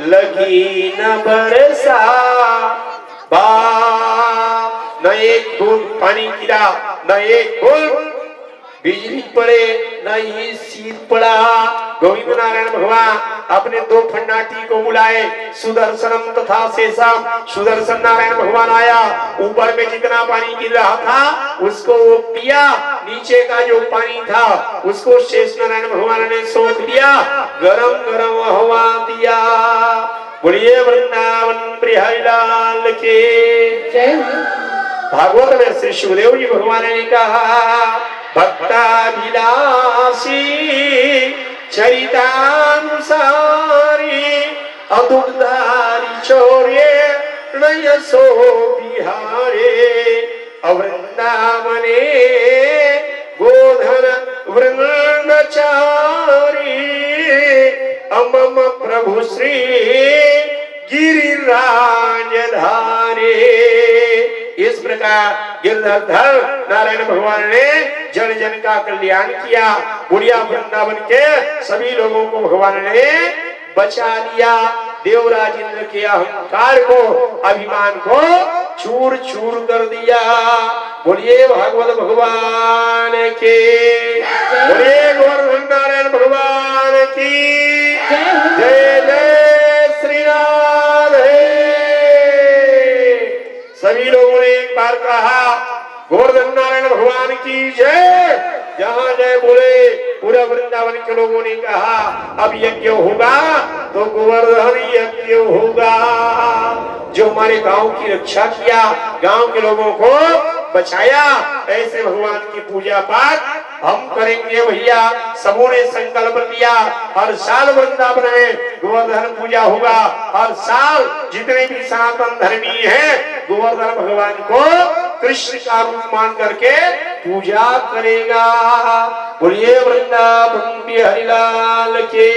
लगी न बरसा बा। न एक बूंद पानी गिरा, न एक बूंद बिजली पड़े, न ही शीत पड़ा। गोविंद नारायण भगवान अपने 2 फन्नाटी को बुलाए, सुदर्शनम तथा शेषम। सुदर्शन नारायण भगवान आया, ऊपर में जितना पानी गिर रहा था उसको वो पिया, नीचे का जो पानी था उसको शेष नारायण भगवान ने सोख लिया, गरम गरम हवा दिया। बोलिए वृंदावन बिहारी लाल के जय। भागवत में श्री शिवदेव जी भगवान ने कहा, भक्ताभिलाषी चरितानुसारी, अदुग्धारी चौर्य नयसो बिहारे। अवृंदावने गोधन वृंदचारी, अमम प्रभु श्री गिरिराज धारे। इस प्रकार गिरधर नारायण भगवान ने जन जन का कल्याण किया। बुढ़िया वृंदावन के सभी लोगों को भगवान ने बचा लिया। देवराज इंद्र के अहंकार को, अभिमान को चूर चूर कर दिया। बोलिए भागवत भगवान के, बोलिए गोवर्धन नारायण भगवान की जय। जय श्री राधे। सभी लोगों ने एक बार कहा, गोवर्धन नारायण भगवान की जय। जहाँ जय बोले पूरा वृंदावन के लोगों ने कहा, अब यज्ञ होगा तो गोवर्धन यज्ञ होगा। जो हमारे गांव की रक्षा किया, गांव के लोगों को बचाया, ऐसे भगवान की पूजा पाठ हम करेंगे भैया। सबों ने संकल्प लिया, हर साल वृंदावन में गोवर्धन पूजा होगा। हर साल जितने भी सनातन धर्मी हैं गोवर्धन भगवान को कृष्ण का रूप मान करके पूजा करेगा। बोलिए वृंदावन बिहारी लाल के।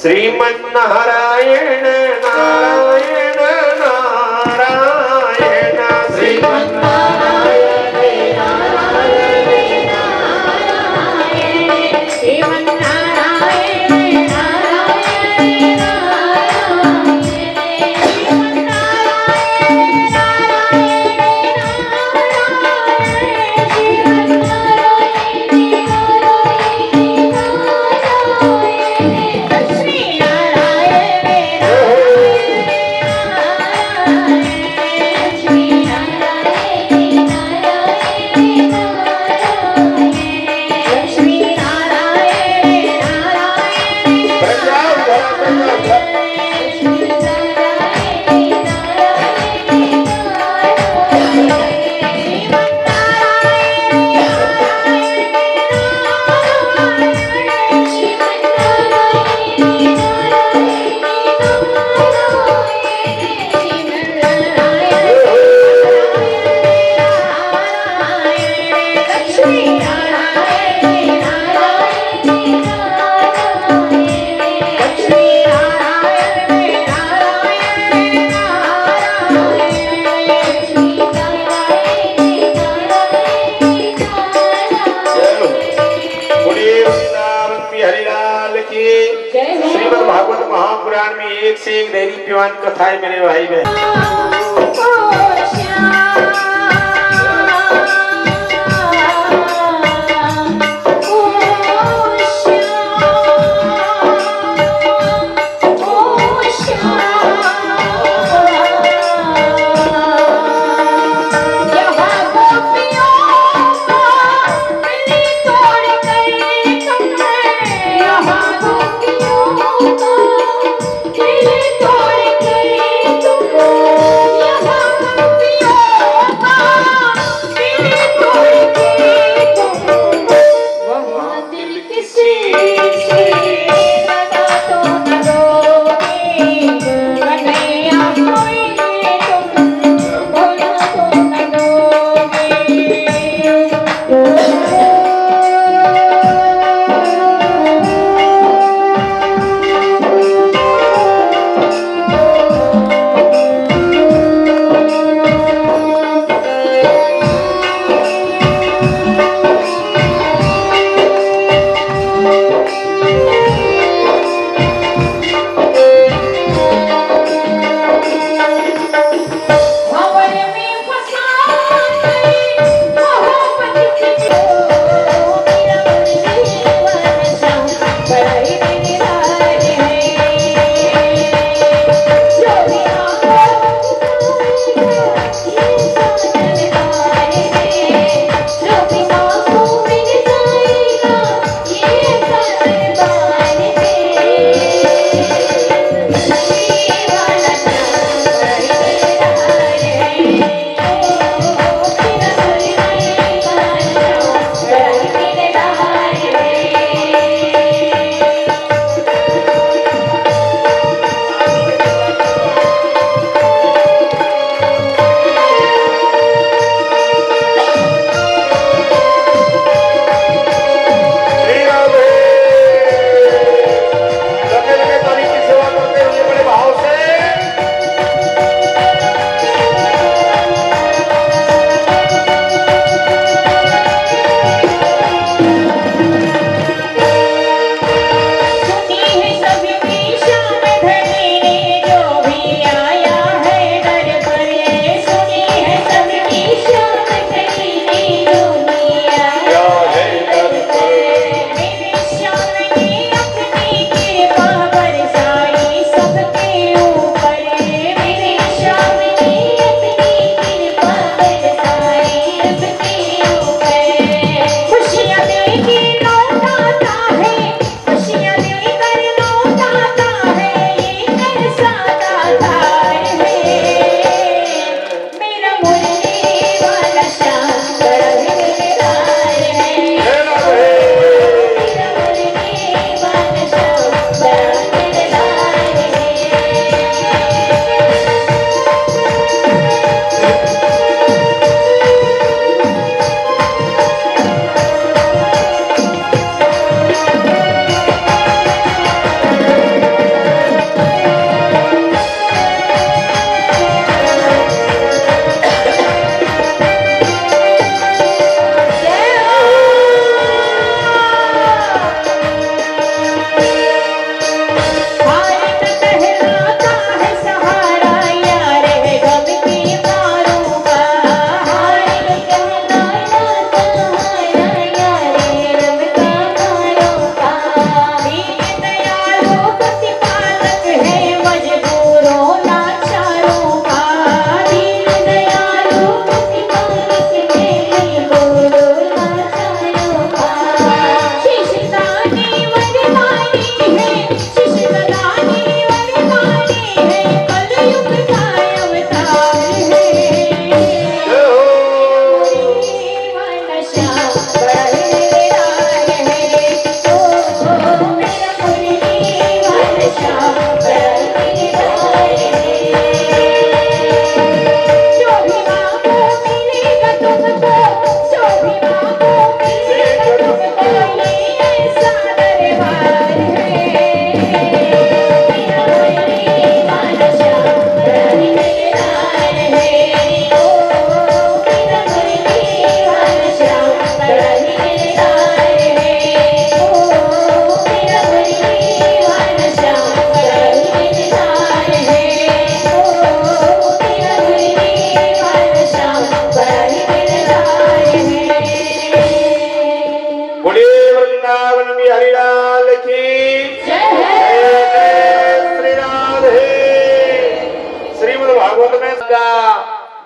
श्रीमन्नारायण नारायण नारायण, श्रीमन्नारायण नारायण नारायण, श्रीमन्नारायण नारायण नारायण, श्रीमन्नारायण एक से एक दैवीप्यमान कथाएं मेरे भाई बहन।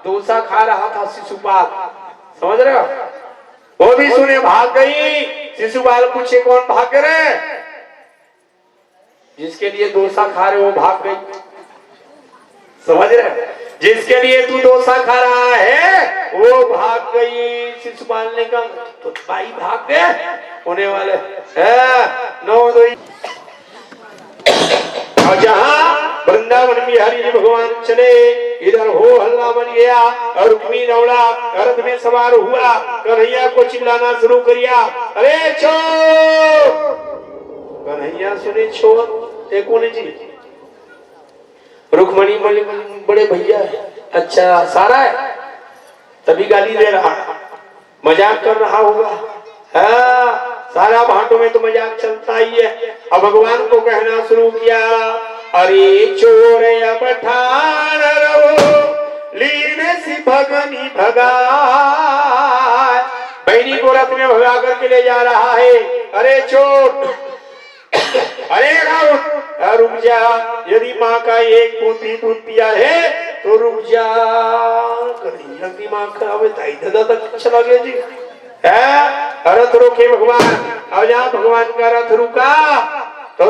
डोसा खा रहा था शिशुपाल, समझ रहे हो? वो भी सुने भाग गई। शिशुपाल पूछे कौन भाग रहे? जिसके लिए डोसा खा रहे वो भाग गई, समझ रहे हो? जिसके लिए तू डोसा खा रहा है वो भाग गई। शिशुपाल ने कहा तो भाई भाग गए होने वाले वृंदावन बिहारी जी भगवान चले, इधर हो हल्ला बन गया और रुक्मी दौड़ा, रथ में सवार हुआ, कन्हैया को चिल्लाना शुरू किया, अरे चोर। कन्हैया सुने चोर, एक कौन जी? रुक्मणी बड़े भैया है, अच्छा सारा है, तभी गाली दे रहा, मजाक कर रहा होगा। हाँ, सारा भाटों में तो मजाक चलता ही है। अब भगवान को कहना शुरू किया, अरे चोर अब ठाण रहो, लीन सी भगनी भगा। बहनी को रथ में भगा करके ले जा रहा है। अरे चोर, अरे राउत, रुक जा, यदि माँ का एक बूंदी दूध पिया है तो रुक जा। कन्हैया दिमाग खराब है, ताई दादा तक चला गया जी। रथ रोके भगवान, और जहाँ भगवान का रथ रुका तो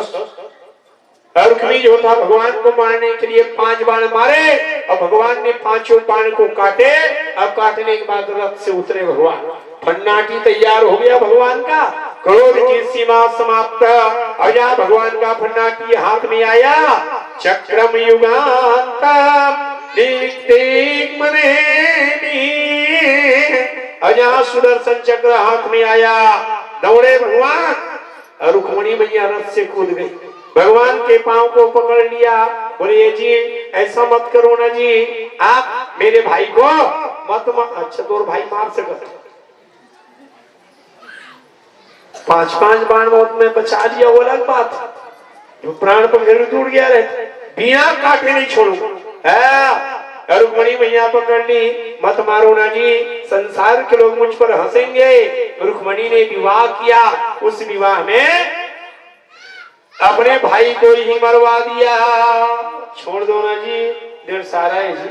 रुक्मी जो था भगवान को मारने के लिए 5 बाण मारे, और भगवान ने 5 बाण को काटे। अब काटने के बाद रथ से उतरे भगवान, फन्नाटी तैयार हो गया भगवान का, क्रोध की सीमा समाप्त। और जहाँ भगवान का फन्नाटी हाथ में आया, चक्रम युगांत अजहाँ सुदर्शन चक्र हाथ में आया, दौड़े भगवान, और रुक्मणी मैया रथ से कूद गई, भगवान के पांव को पकड़ लिया। बोले जी ऐसा मत करो ना जी, आप मेरे भाई को मत। अच्छा तो भाई मार सकते, 5 बाण मौत में बचा लिया वो अलग बात, जो प्राण पर फिर टूट गया रहे, बिना काटे नहीं छोड़ू। रुक्मणी मैया पकड़ ली, मत मारो ना जी, संसार के लोग मुझ पर हंसेंगे। रुक्मणी ने विवाह किया, उस विवाह में अपने भाई को ही मरवा दिया। छोड़ दो ना जी, देर सारा है जी।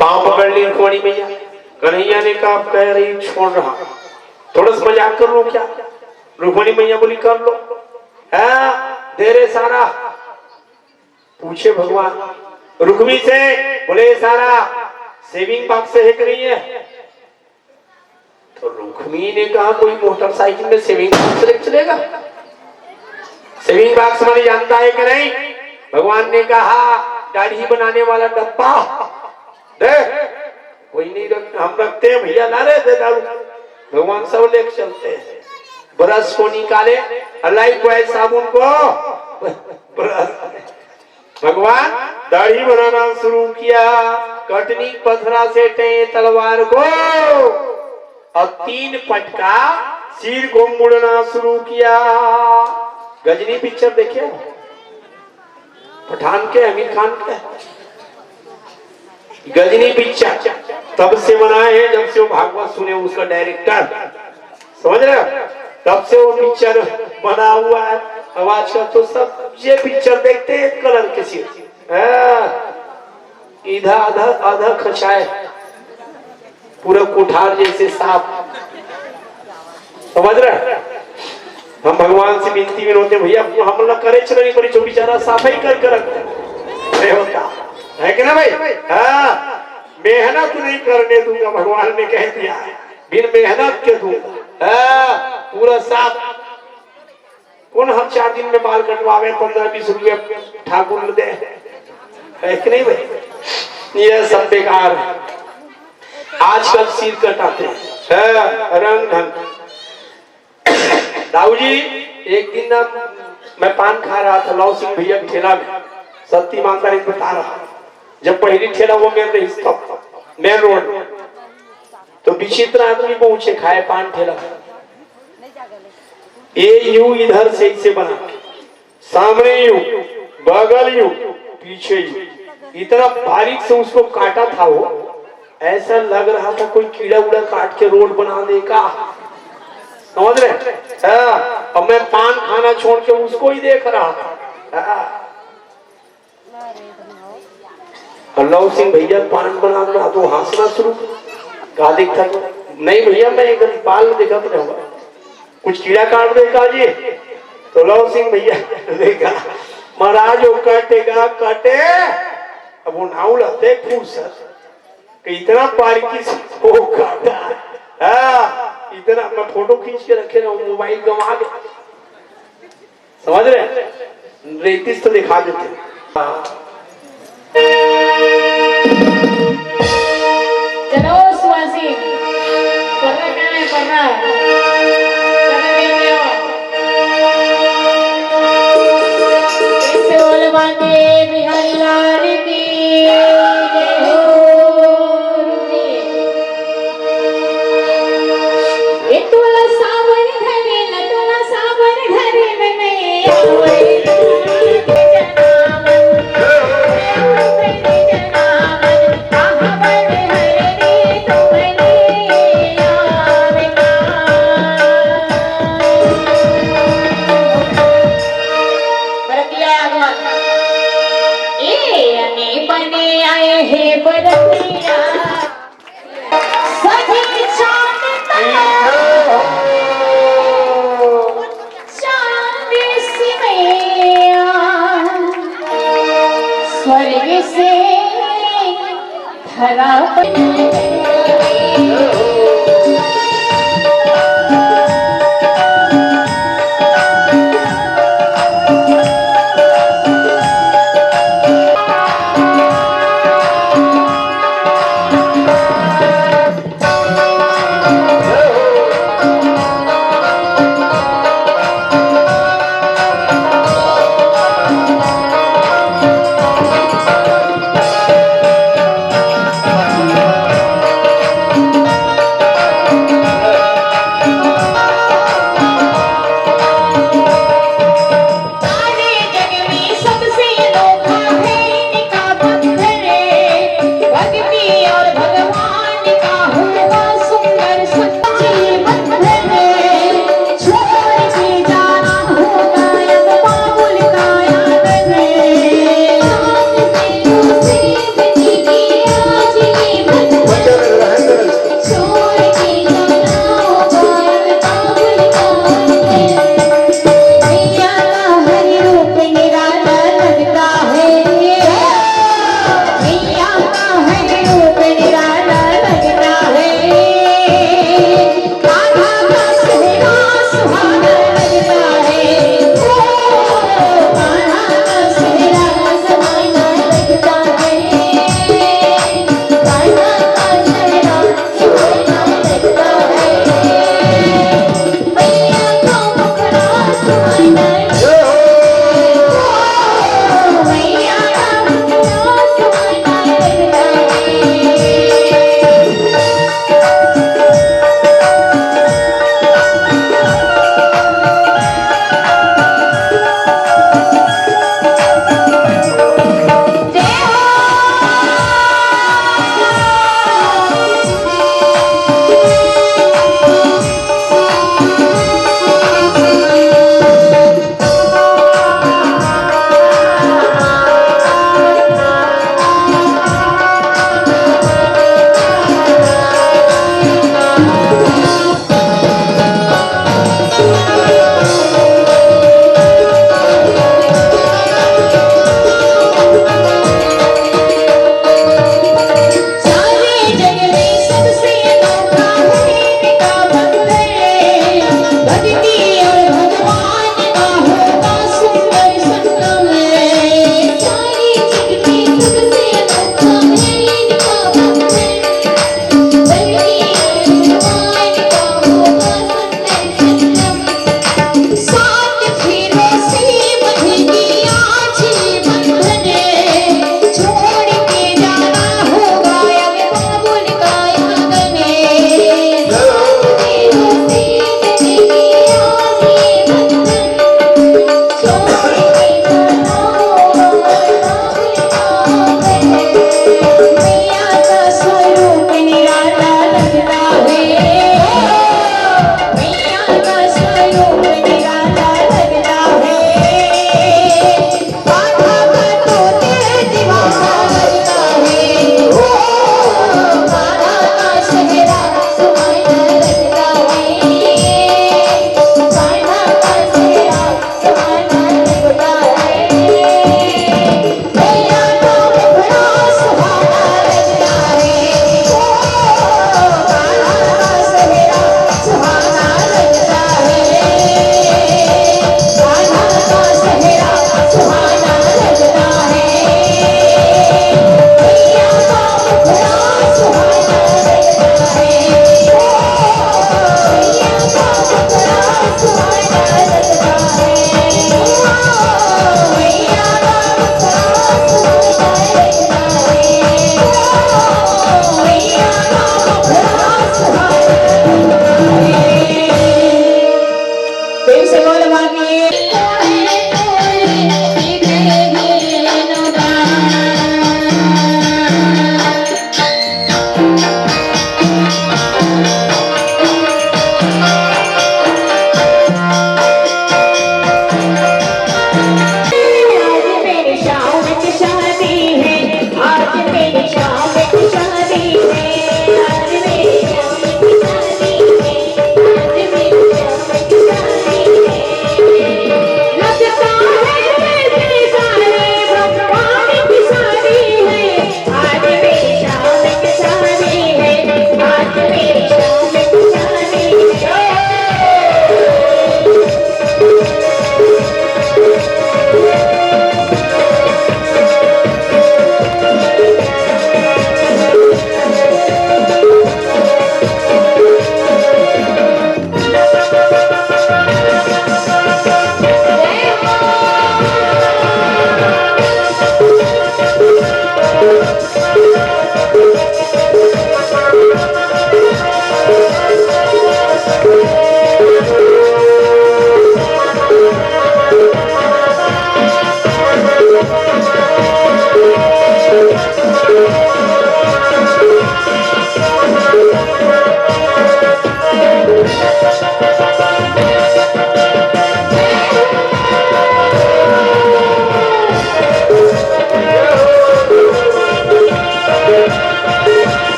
पांव पकड़ ली रुक्मणी मैया, कन्हैया ने कहा कह रही छोड़ रहा, थोड़ा सा मजाक कर लो क्या? रुक्मणी मैया बोली कर लो। तेरे सारा पूछे भगवान रुक्मी से, बोले सारा सेविंग बॉक्स है कि नहीं है? तो रुक्मी ने कहा कोई मोटरसाइकिल में सेविंग बॉक्स चलेगा? सेविंग बॉक्स मैंने जानता है कि नहीं? भगवान ने कहा दाढ़ी बनाने वाला डब्बा दे, कोई नहीं रखते, हम रखते हैं भैया, ला रहे थे दारू। भगवान सब लेके चलते हैं, ब्रश को निकाले, लाइक साबुन को ब्रश। भगवान दाढ़ी बनाना शुरू किया, कटनी पथरा से टे तलवार को, और 3 पटका सिर को मुड़ना शुरू किया। गजनी पिक्चर देखे, पठान के, आमिर खान के, गजनी पिक्चर तब से बनाए हैं जब से वो भागवत सुने उसका डायरेक्टर, समझ रहे हो? तब से वो पिक्चर बना हुआ है। आवाज का तो सब ये पिक्चर देखते हैं कलर के सिर, इधर आधा खचाए, पूरा कुठार जैसे साफ, समझ रहे? हम भगवान से विनती में होते भैया हमला करे चलो नहीं पड़ी, बेचारा सफाई करके रखते होता है कि ना भाई? मेहनत नहीं करने दूंगा, भगवान ने कह दिया है, बिन मेहनत के दूंगा। पूरा साफ, कौन हर 4 दिन में बाल कटवावे, 15-20 रुपये ठाकुर दे, है कि नहीं भाई? ये सब बेकार है। आजकल सिर कटाते हैं रंग ढंग। दाऊ जी एक दिन ना मैं पान खा रहा था लौ सिंह भैया के ठेला में, सत्ती माता ने बता रहा, जब पहली ठेला वो मेन रोड, तो विचित्र आदमी पहुंचे खाए पान ठेला, ये यू इधर से इसे बना, सामने यू, बगल यू, पीछे यू, इतना बारीक से उसको काटा था, वो ऐसा लग रहा था कोई कीड़ा उड़ा काट के रोड बना देगा, समझ रहे? अब मैं पान खाना छोड़ के उसको ही देख रहा था। लव सिंह भैया पान बना रहा तो हंसना शुरू, कहा दिखता नहीं भैया मैं एक बाल देखा तो नहीं, कुछ कीड़ा काट देगा जी। तो लव सिंह भैया देखा महाराज वो काटेगा काटे, अब वो नाव लाते फुर्सत इतना बारीकी से वो काटा, इतना मैं फोटो खींच के रखे ना, मोबाइल गंवा गया, समझ रहे? रेतिस तो दिखा देते। चलो सुहासी पर्रा कहाँ है पर्रा चलो देख लो बोल मांगे बिहारी लाल की जय हो ये तोला सावन धरे न तोला सावन धरे में मैं आवे स्वर्ग से धरा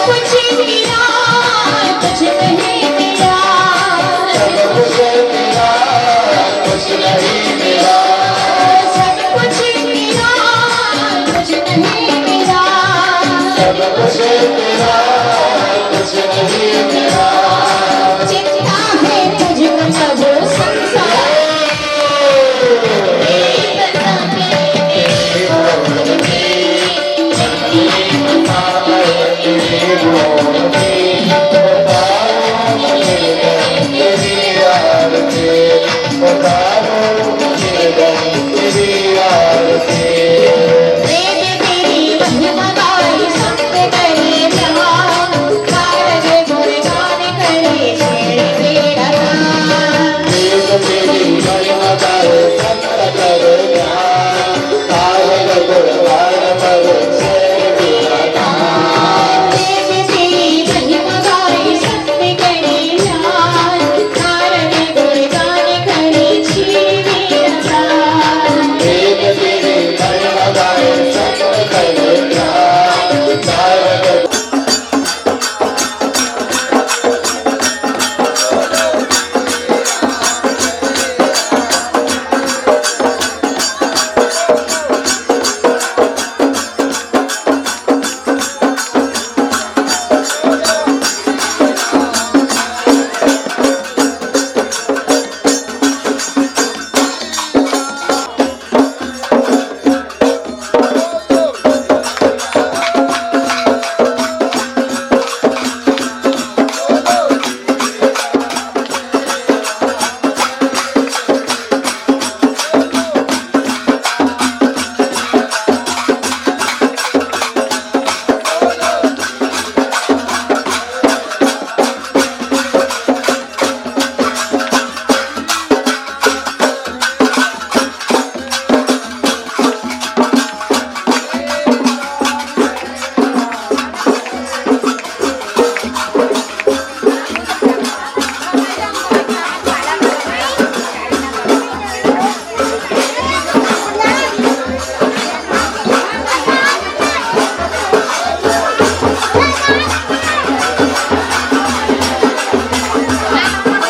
कुछ मेरा कुछ नहीं मेरा सब कुछ तेरा कुछ नहीं मेरा सब कुछ मेरा कुछ नहीं मेरा सब कुछ तेरा कुछ नहीं मेरा